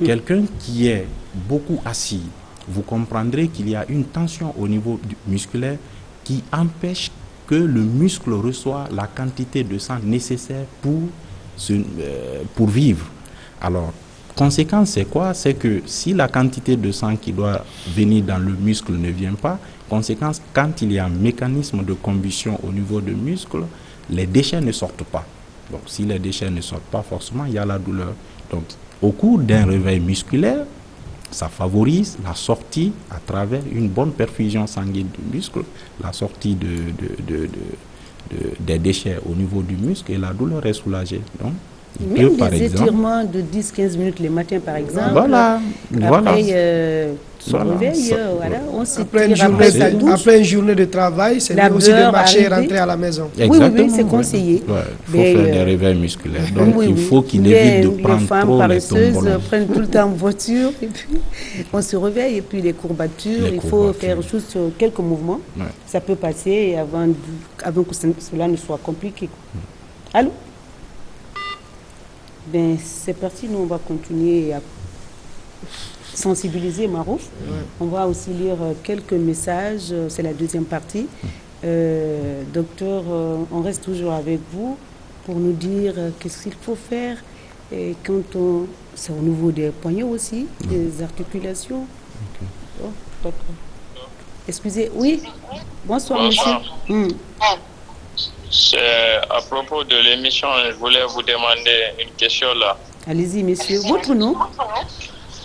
Quelqu'un qui est beaucoup assis, vous comprendrez qu'il y a une tension au niveau musculaire qui empêche que le muscle reçoit la quantité de sang nécessaire pour vivre. Alors, conséquence, c'est quoi? C'est que si la quantité de sang qui doit venir dans le muscle ne vient pas, conséquence, quand il y a un mécanisme de combustion au niveau du muscle, les déchets ne sortent pas. Donc, si les déchets ne sortent pas, forcément, il y a la douleur. Donc, au cours d'un réveil musculaire, ça favorise la sortie à travers une bonne perfusion sanguine du muscle, la sortie des déchets au niveau du muscle et la douleur est soulagée. Donc, même des étirements de 10-15 minutes le matin, par exemple. Voilà. Après, se réveille, on s'étire après une journée de travail, c'est mieux aussi de marcher et rentrer à la maison. Exactement, oui, c'est conseillé. Il faut faire des réveils musculaires. Donc, il faut qu'il évite de prendre trop les tombolos. Prennent tout le temps en voiture, et puis on se réveille, et puis les courbatures, il faut faire juste quelques mouvements. Ouais. Ça peut passer avant que cela ne soit compliqué. Allô? Ben, c'est parti, nous on va continuer à sensibiliser Marouf. On va aussi lire quelques messages, c'est la deuxième partie. Docteur, on reste toujours avec vous pour nous dire qu'est-ce qu'il faut faire et quand on... C'est au niveau des poignets aussi, des articulations. Oh, d'accord. Excusez, oui. Bonsoir, monsieur. C'est à propos de l'émission, je voulais vous demander une question là. Allez-y, monsieur. Votre nom?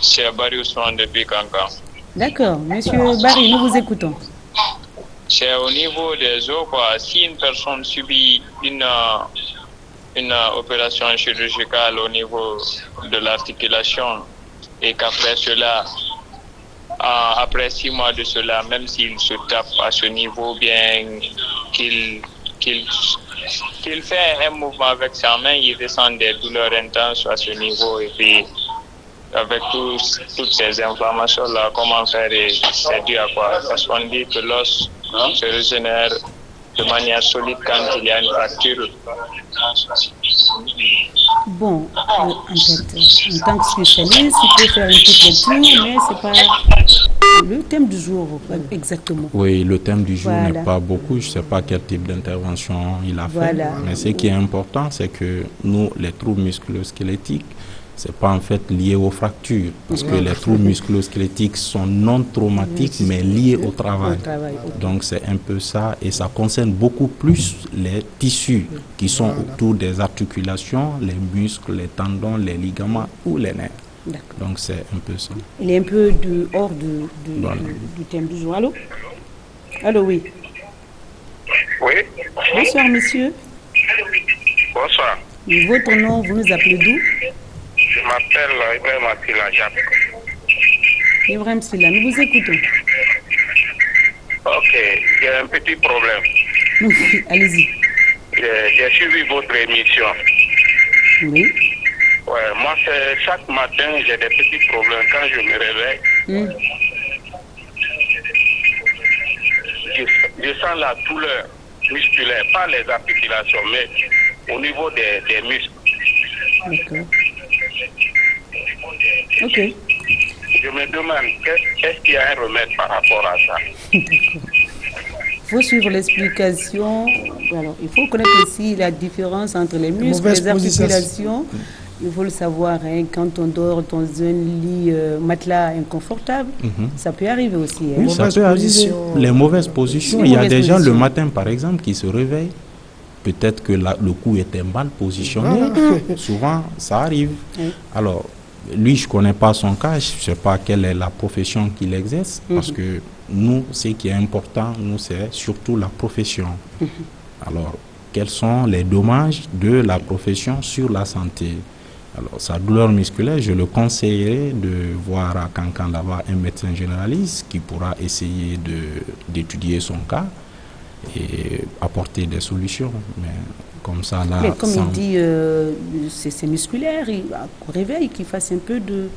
C'est Barry Ousmane depuis Kankan. D'accord. Monsieur Barry, nous vous écoutons. C'est au niveau des os, quoi. Si une personne subit une opération chirurgicale au niveau de l'articulation et qu'après cela, après 6 mois de cela, même s'il se tape à ce niveau, bien qu'il fait un mouvement avec sa main, il ressent des douleurs intenses à ce niveau. Et puis, avec toutes ces inflammations-là, comment faire? C'est dû à quoi? Parce qu'on dit que l'os se régénère de manière solide quand il y a une fracture. Bon, en tant que spécialiste, il peut faire une petite lecture, mais ce n'est pas le thème du jour exactement. Oui, le thème du jour n'est pas beaucoup. Je ne sais pas quel type d'intervention il a fait. Mais ce qui est important, c'est que nous, les troubles musculo-squelettiques, ce n'est pas en fait lié aux fractures. Parce que les troubles musculo-squelettiques sont non traumatiques, mais liés au travail. Donc c'est un peu ça. Et ça concerne beaucoup plus les tissus qui sont autour des articulations, les muscles, les tendons, les ligaments ou les nerfs. Donc c'est un peu ça. Il est un peu hors du thème du jour. Allô? Allô, oui. Oui. Bonsoir, monsieur. Bonsoir. Votre nom, vous nous appelez d'où? Je m'appelle Ibrahim Silla Jacques. Ibrahim Silla, nous vous écoutons. Ok, j'ai un petit problème. Allez-y. J'ai suivi votre émission. Oui. Ouais, moi, chaque matin, j'ai des petits problèmes. Quand je me réveille, je sens la douleur musculaire, pas les articulations, mais au niveau des muscles. D'accord. Ok. Je me demande, est-ce qu'il y a un remède par rapport à ça? Il faut suivre l'explication. Alors, il faut connaître aussi la différence entre les muscles et les articulations. Il faut le savoir, hein, quand on dort dans un lit matelas inconfortable, ça peut arriver aussi. Hein. Oui, ça peut arriver. Les mauvaises positions. Il y a des gens le matin, par exemple, qui se réveillent. Peut-être que le cou était mal positionné. Souvent, ça arrive. Oui. Alors, lui, je ne connais pas son cas. Je ne sais pas quelle est la profession qu'il exerce. Parce que nous, ce qui est important, nous, c'est surtout la profession. Alors, quels sont les dommages de la profession sur la santé? Alors, sa douleur musculaire, je le conseillerais de voir à Kankan là-bas un médecin généraliste qui pourra essayer d'étudier son cas et apporter des solutions. Mais comme ça, là... Mais comme il dit, c'est musculaire, au réveil, qu'il fasse un peu de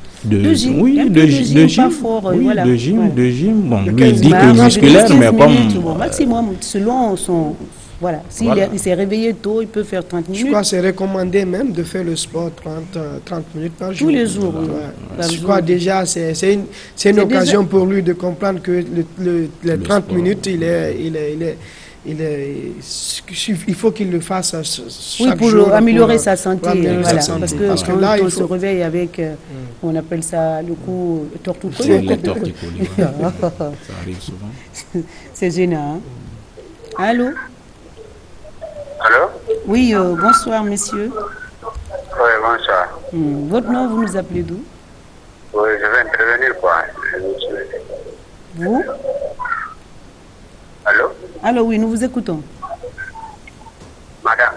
gym. Oui, de gym. Pas fort, oui, voilà. de gym. Bon, lui, il dit que musculaire, mais comme... Bon, maximum, selon son... Voilà, s'il s'est réveillé tôt, il peut faire 30 minutes. Je crois que c'est recommandé même de faire le sport 30 minutes par jour. Tous les jours, Je crois déjà c'est une occasion pour lui de comprendre que les 30 minutes, il faut qu'il le fasse Oui, chaque pour jour. améliorer sa santé. améliorer sa Voilà. santé. Parce que quand là, on il se faut... réveille avec, on appelle ça le coup torticolis. C'est les torticolis. Ça arrive souvent. C'est gênant. Hein? Allô? Allô? Oui, bonsoir, monsieur. Oui, bonsoir. Votre nom, vous nous appelez d'où? Oui, je vais intervenir, quoi. Vous? Allô? Alors oui, nous vous écoutons. Madame?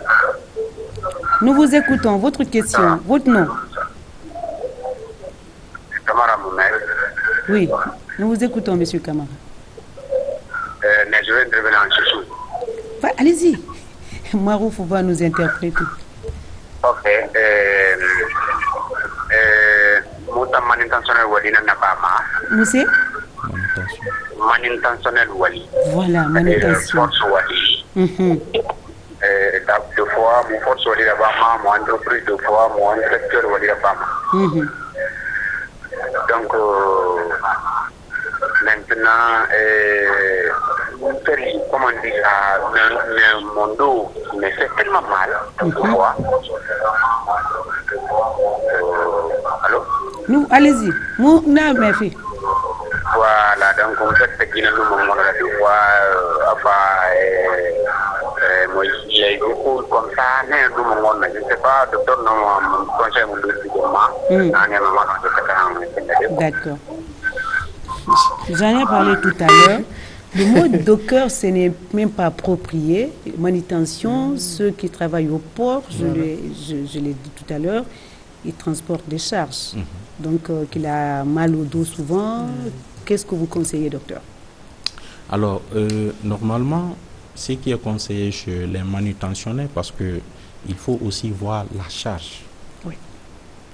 Nous vous écoutons. Votre question, votre nom? Camara Moumel. Oui, nous vous écoutons, monsieur Camara. Mais je vais intervenir en Chouchou. Allez-y. Marouf va nous interpréter. Ok. Muta manintentionnel wali na nabama. Monsieur? Manintentionnel wali. Voilà, manutention. Force wali. Deux fois, mon force wali la bama, mon entreprise deux fois, mon inspecteur wali la bama. Donc, maintenant, comment dire ça, mon dos me fait tellement mal, quelquefois. Allô? Nous, allez-y. Moi, non, mes filles. Voilà, donc on fait que nous avons deux fois, moi, il y a beaucoup comme ça, je ne sais pas, docteur, non, conseil mon D'accord. J'en ai parlé tout à l'heure. Le mot docker, ce n'est même pas approprié. Manutention, ceux qui travaillent au port, je l'ai dit tout à l'heure, ils transportent des charges. Donc, qu'il a mal au dos souvent, qu'est-ce que vous conseillez, docteur? Alors, normalement, ce qui est conseillé chez les manutentionnaires, parce que il faut aussi voir la charge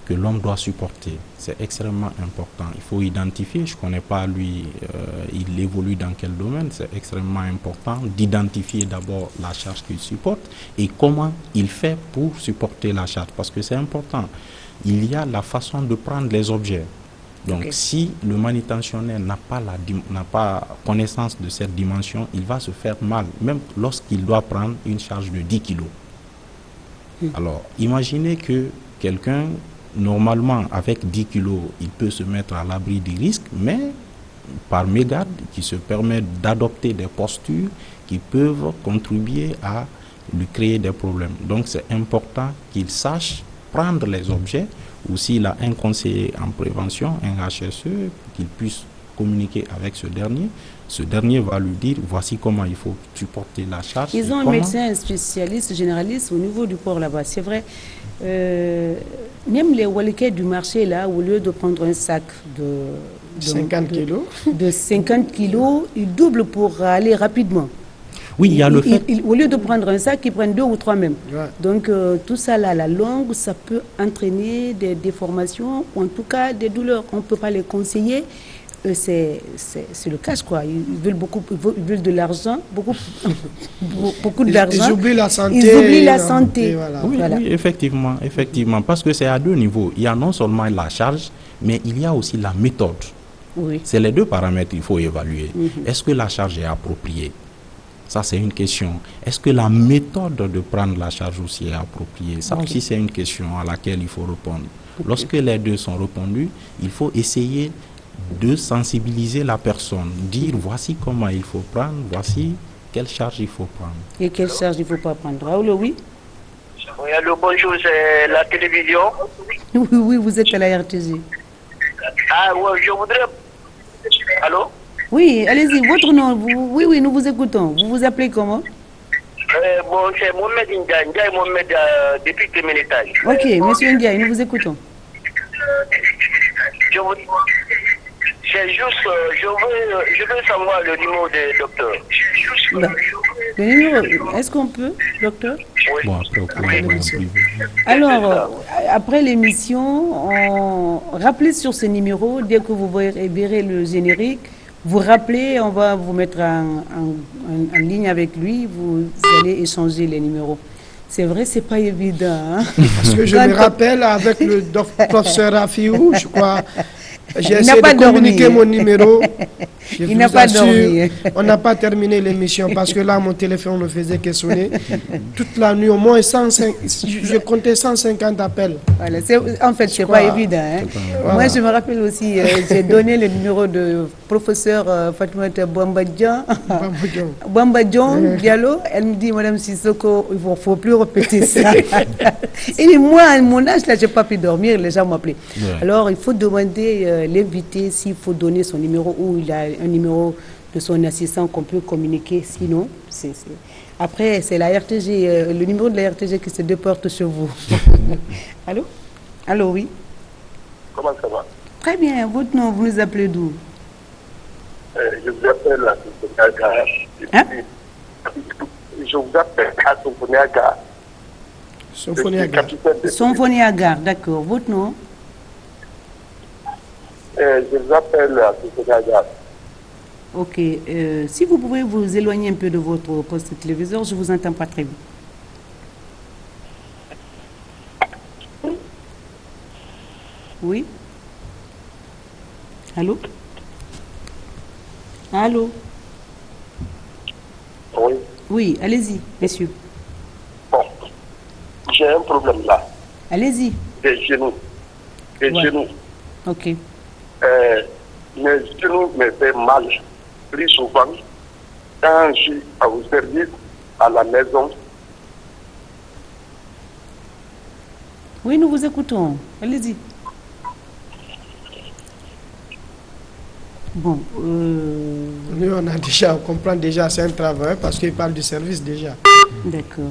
que l'homme doit supporter. C'est extrêmement important. Il faut identifier, je ne connais pas lui, il évolue dans quel domaine, c'est extrêmement important d'identifier d'abord la charge qu'il supporte et comment il fait pour supporter la charge, parce que c'est important. Il y a la façon de prendre les objets. Donc, si le manutentionnaire n'a pas connaissance de cette dimension, il va se faire mal, même lorsqu'il doit prendre une charge de 10 kg. Alors, imaginez que quelqu'un, normalement, avec 10 kg, il peut se mettre à l'abri des risques, mais par mégarde, qui se permet d'adopter des postures qui peuvent contribuer à lui créer des problèmes. Donc, c'est important qu'il sache prendre les objets, ou s'il a un conseiller en prévention, un HSE, qu'il puisse communiquer avec ce dernier va lui dire voici comment il faut supporter la charge. Ils ont un médecin spécialiste, généraliste au niveau du port là-bas, c'est vrai. Même les Walikais du marché là, au lieu de prendre un sac de 50 kilos, de 50 kilos, ils doublent pour aller rapidement. Oui, il y a le fait. Au lieu de prendre un sac, ils prennent 2 ou 3 même. Ouais. Donc, tout ça, là, la longue, ça peut entraîner des déformations, ou en tout cas des douleurs. On ne peut pas les conseiller. C'est le cash, quoi. Ils veulent beaucoup, ils veulent de l'argent, beaucoup d'argent. Ils oublient la santé. Ils oublient la santé. Voilà. Oui, Voilà. oui, effectivement, parce que c'est à 2 niveaux. Il y a non seulement la charge, mais il y a aussi la méthode. Oui. C'est les 2 paramètres qu'il faut évaluer. Est-ce que la charge est appropriée? Ça, c'est une question. Est-ce que la méthode de prendre la charge aussi est appropriée? Ça aussi, c'est une question à laquelle il faut répondre. Lorsque les 2 sont répondus, il faut essayer de sensibiliser la personne, dire voici comment il faut prendre, voici quelle charge il faut prendre. Et quelle charge il ne faut pas prendre? Raoul, oui? Oui, allô, bonjour, c'est la télévision. Oui, vous êtes à la RTG. Ah, oui, je voudrais... Allô? Oui, allez-y, votre nom, oui, nous vous écoutons. Vous vous appelez comment? Bon, c'est Mohamed Ndiaye, Mohamed depuis Téménétage. Ok, monsieur Ndiaye, nous vous écoutons. C'est juste, je veux savoir le numéro du docteur. Le numéro, est-ce qu'on peut, docteur? Oui. Bon, après, on peut en privé. Alors, après l'émission, rappelez sur ce numéro, dès que vous verrez le générique, vous rappelez, on va vous mettre en ligne avec lui, vous allez échanger les numéros. C'est vrai, c'est pas évident. Hein? Parce que je me rappelle avec le professeur Rafiou, je crois, j'ai essayé de communiquer mon numéro Il n'a pas dormi. On n'a pas terminé l'émission parce que là, mon téléphone ne faisait que sonner. Toute la nuit, au moins 105, je comptais 150 appels. Voilà, en fait, c'est pas évident. Hein. Voilà. Moi, je me rappelle aussi, j'ai donné le numéro de professeur Fatoumata Bambadjan Diallo. Elle me dit, Madame Sissoko, il ne faut plus répéter ça. Et moi, à mon âge, là, je n'ai pas pu dormir, les gens m'appelaient. Ouais. Alors, il faut demander l'invité s'il faut donner son numéro ou il a un numéro de son assistant qu'on peut communiquer. Sinon, après, c'est la RTG, le numéro de la RTG qui se déporte chez vous. Allô? Allô, oui? Comment ça va? Très bien. Votre nom, vous nous appelez d'où? Je vous appelle à Soufoniaga. Hein? Je vous appelle à Soufoniaga. Soufoniaga, d'accord. Votre nom? Je vous appelle à Soufoniaga. Ok. Si vous pouvez vous éloigner un peu de votre poste téléviseur, je ne vous entends pas très bien. Oui? Allô? Allô? Oui. Oui, allez-y, messieurs. Bon, j'ai un problème là. Allez-y. Des genoux. Des genoux. Ok. Mes genoux me font mal. Plus souvent, quand je suis au service à la maison. Oui, nous vous écoutons. Allez-y. Bon. Nous, on comprend déjà, c'est un travail parce qu'il parle du service déjà. D'accord.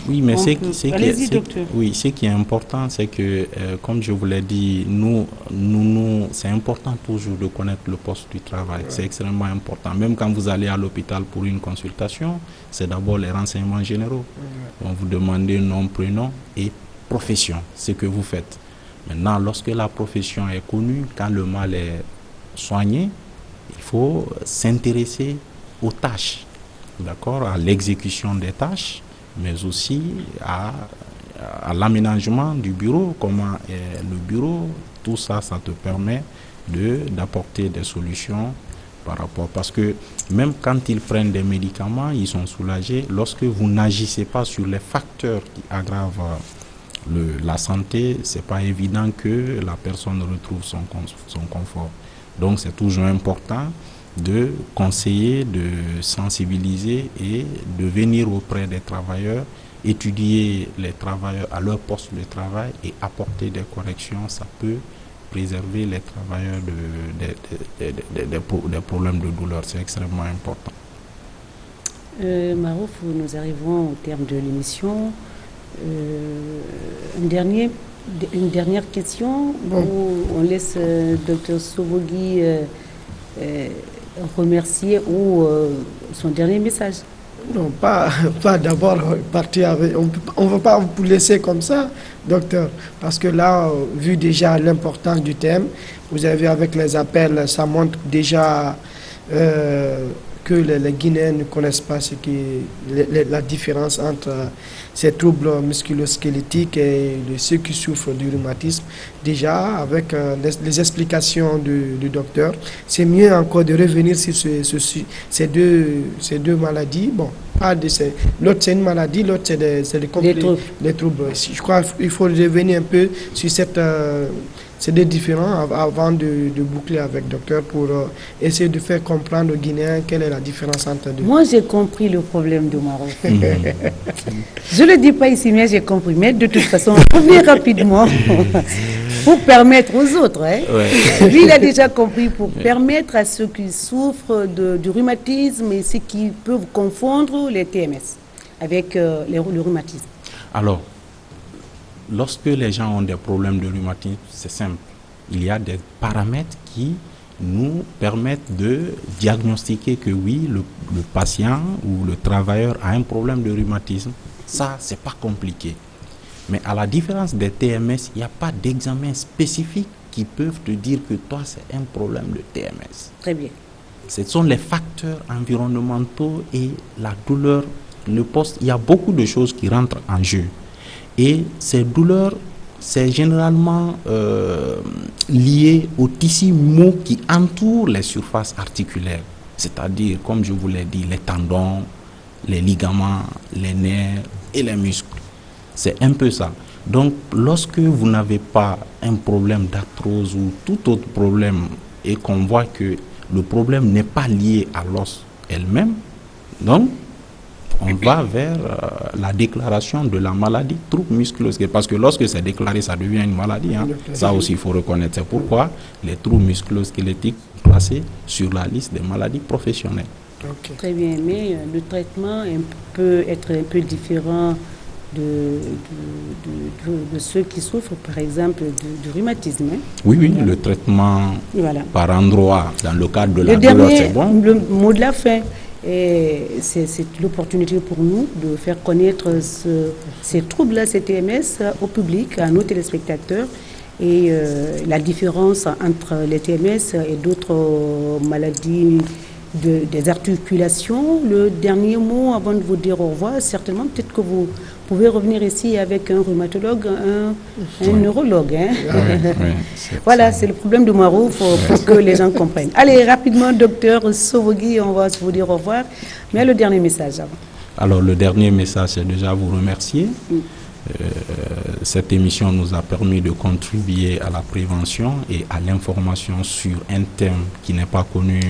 Oui, mais ce qui est important, c'est que, comme je vous l'ai dit, nous c'est important toujours de connaître le poste du travail. Ouais. C'est extrêmement important. Même quand vous allez à l'hôpital pour une consultation, c'est d'abord les renseignements généraux. Ouais. On vous demande nom, prénom et profession, ce que vous faites. Maintenant, lorsque la profession est connue, quand le mal est soigné, il faut s'intéresser aux tâches, d'accord, à l'exécution des tâches, mais aussi à l'aménagement du bureau, comment est le bureau, tout ça, ça te permet d'apporter des solutions par rapport, parce que même quand ils prennent des médicaments, ils sont soulagés. Lorsque vous n'agissez pas sur les facteurs qui aggravent la santé, c'est pas évident que la personne retrouve son confort. Donc c'est toujours important de conseiller, de sensibiliser et de venir auprès des travailleurs, étudier les travailleurs à leur poste de travail et apporter des corrections. Ça peut préserver les travailleurs des problèmes de douleur. C'est extrêmement important. Marouf, nous arrivons au terme de l'émission. Une dernière question où on laisse Dr Sobogui remercier ou son dernier message. Non, pas d'abord partir avec. On ne va pas vous laisser comme ça, docteur, parce que là, vu déjà l'importance du thème, vous avez avec les appels, ça montre déjà que les Guinéens ne connaissent pas la différence entre ces troubles musculo-squelettiques et ceux qui souffrent du rhumatisme. Déjà, avec les explications du docteur, c'est mieux encore de revenir sur ces deux maladies. Bon, l'autre c'est une maladie, l'autre c'est des troubles. Je crois qu'il faut revenir un peu sur c'est des différents avant de boucler avec le docteur pour essayer de faire comprendre aux Guinéens quelle est la différence entre deux. Moi, j'ai compris le problème de Maroc. Je ne le dis pas ici, mais j'ai compris. Mais de toute façon, revenez rapidement pour permettre aux autres. Hein. Ouais. Lui, il a déjà compris pour permettre à ceux qui souffrent du rhumatisme et ceux qui peuvent confondre les TMS avec le rhumatisme. Alors, lorsque les gens ont des problèmes de rhumatisme, c'est simple. Il y a des paramètres qui nous permettent de diagnostiquer que oui, le patient ou le travailleur a un problème de rhumatisme. Ça, c'est pas compliqué. Mais à la différence des TMS, il n'y a pas d'examen spécifique qui peuvent te dire que toi, c'est un problème de TMS. Très bien. Ce sont les facteurs environnementaux et la douleur, le poste. Il y a beaucoup de choses qui rentrent en jeu. Et ces douleurs c'est généralement lié au tissu mou qui entoure les surfaces articulaires, c'est-à-dire, comme je vous l'ai dit, les tendons, les ligaments, les nerfs et les muscles. C'est un peu ça. Donc, lorsque vous n'avez pas un problème d'arthrose ou tout autre problème et qu'on voit que le problème n'est pas lié à l'os elle-même, donc on va vers la déclaration de la maladie trouble musculo-squelettique. Parce que lorsque c'est déclaré, ça devient une maladie. Ça aussi, il faut reconnaître. C'est pourquoi les troubles musculo-squelettiques sont placés sur la liste des maladies professionnelles. Ok. Très bien, mais le traitement peut être un peu différent de ceux qui souffrent, par exemple, du rhumatisme. Hein. Oui, le traitement par endroit, dans le cadre de la douleur, c'est bon. Le mot de la fin, c'est l'opportunité pour nous de faire connaître ces troubles-là, ces TMS, au public, à nos téléspectateurs, et la différence entre les TMS et d'autres maladies des articulations. Le dernier mot avant de vous dire au revoir, certainement, peut-être que vous pouvez revenir ici avec un rhumatologue, un neurologue. Hein. Voilà, c'est le problème de Marouf pour que les gens comprennent. Allez, rapidement, docteur Sovogui, on va vous dire au revoir. Mais le dernier message avant. Alors, le dernier message, c'est déjà vous remercier. Cette émission nous a permis de contribuer à la prévention et à l'information sur un thème qui n'est pas connu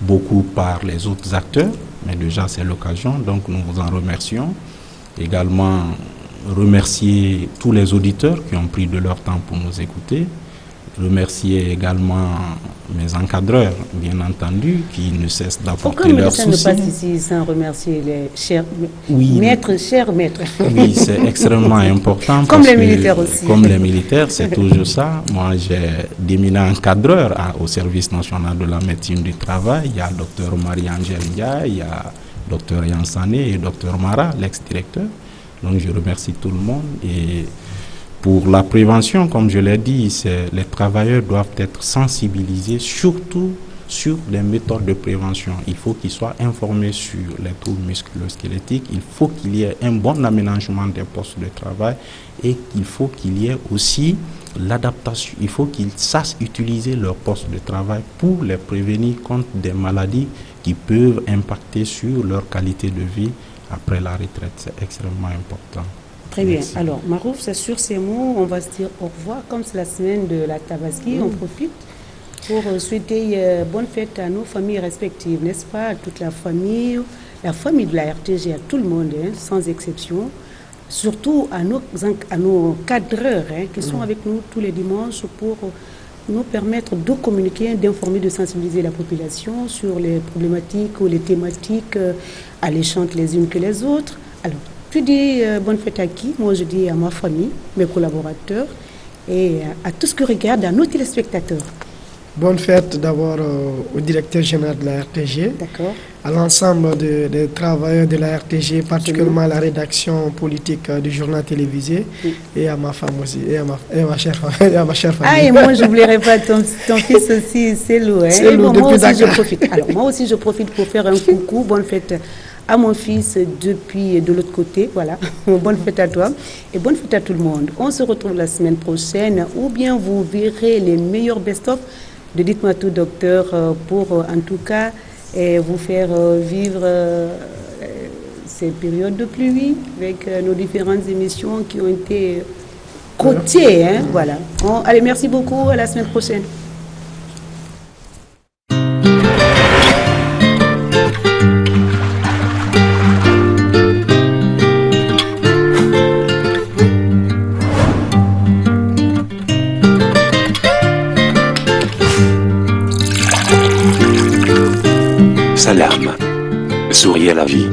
beaucoup par les autres acteurs, mais déjà c'est l'occasion, donc nous vous en remercions. Également remercier tous les auditeurs qui ont pris de leur temps pour nous écouter. Remercier également mes encadreurs, bien entendu, qui ne cessent d'apporter leurs soucis. Pourquoi ne pas ici sans remercier les chers maîtres, chers maîtres? Oui, c'est extrêmement important. Comme les militaires aussi. Comme les militaires, c'est toujours ça. Moi, j'ai d'éminents encadreurs au service national de la médecine du travail. Il y a Dr Marie-Angèle Ndiaye, il y a Dr Yansané et Dr Mara, l'ex-directeur. Donc, je remercie tout le monde. Et pour la prévention, comme je l'ai dit, les travailleurs doivent être sensibilisés, surtout sur les méthodes de prévention. Il faut qu'ils soient informés sur les troubles musculo-squelettiques. Il faut qu'il y ait un bon aménagement des postes de travail et il faut qu'il y ait aussi l'adaptation. Il faut qu'ils sachent utiliser leurs postes de travail pour les prévenir contre des maladies qui peuvent impacter sur leur qualité de vie après la retraite. C'est extrêmement important. Très bien. Merci. Alors, Marouf, c'est sur ces mots, on va se dire au revoir. Comme c'est la semaine de la Tabaski, on profite pour souhaiter bonne fête à nos familles respectives, n'est-ce pas? À toute la famille de la RTG, à tout le monde, hein, sans exception. Surtout à nos cadreurs qui sont avec nous tous les dimanches pour nous permettre de communiquer, d'informer, de sensibiliser la population sur les problématiques ou les thématiques alléchantes les unes que les autres. Alors, tu dis bonne fête à qui? Moi, je dis à ma famille, mes collaborateurs et à tout ce que regarde, à nos téléspectateurs. Bonne fête d'abord au directeur général de la RTG, à l'ensemble des travailleurs de la RTG, particulièrement à la rédaction politique du journal télévisé, et à ma femme aussi, et à ma chère famille. Ah, et moi, je n'oublierai pas ton fils aussi, Célou. Hein? Célou, bon, moi aussi, je profite. Alors, moi aussi, je profite pour faire un coucou. Bonne fête à mon fils depuis de l'autre côté, voilà. Bonne fête à toi et bonne fête à tout le monde. On se retrouve la semaine prochaine ou bien vous verrez les meilleurs best-of de Dites-moi tout, docteur, pour en tout cas vous faire vivre ces périodes de pluie avec nos différentes émissions qui ont été cotées. Hein, voilà. Allez, merci beaucoup, à la semaine prochaine. Salam. Souriez à la vie.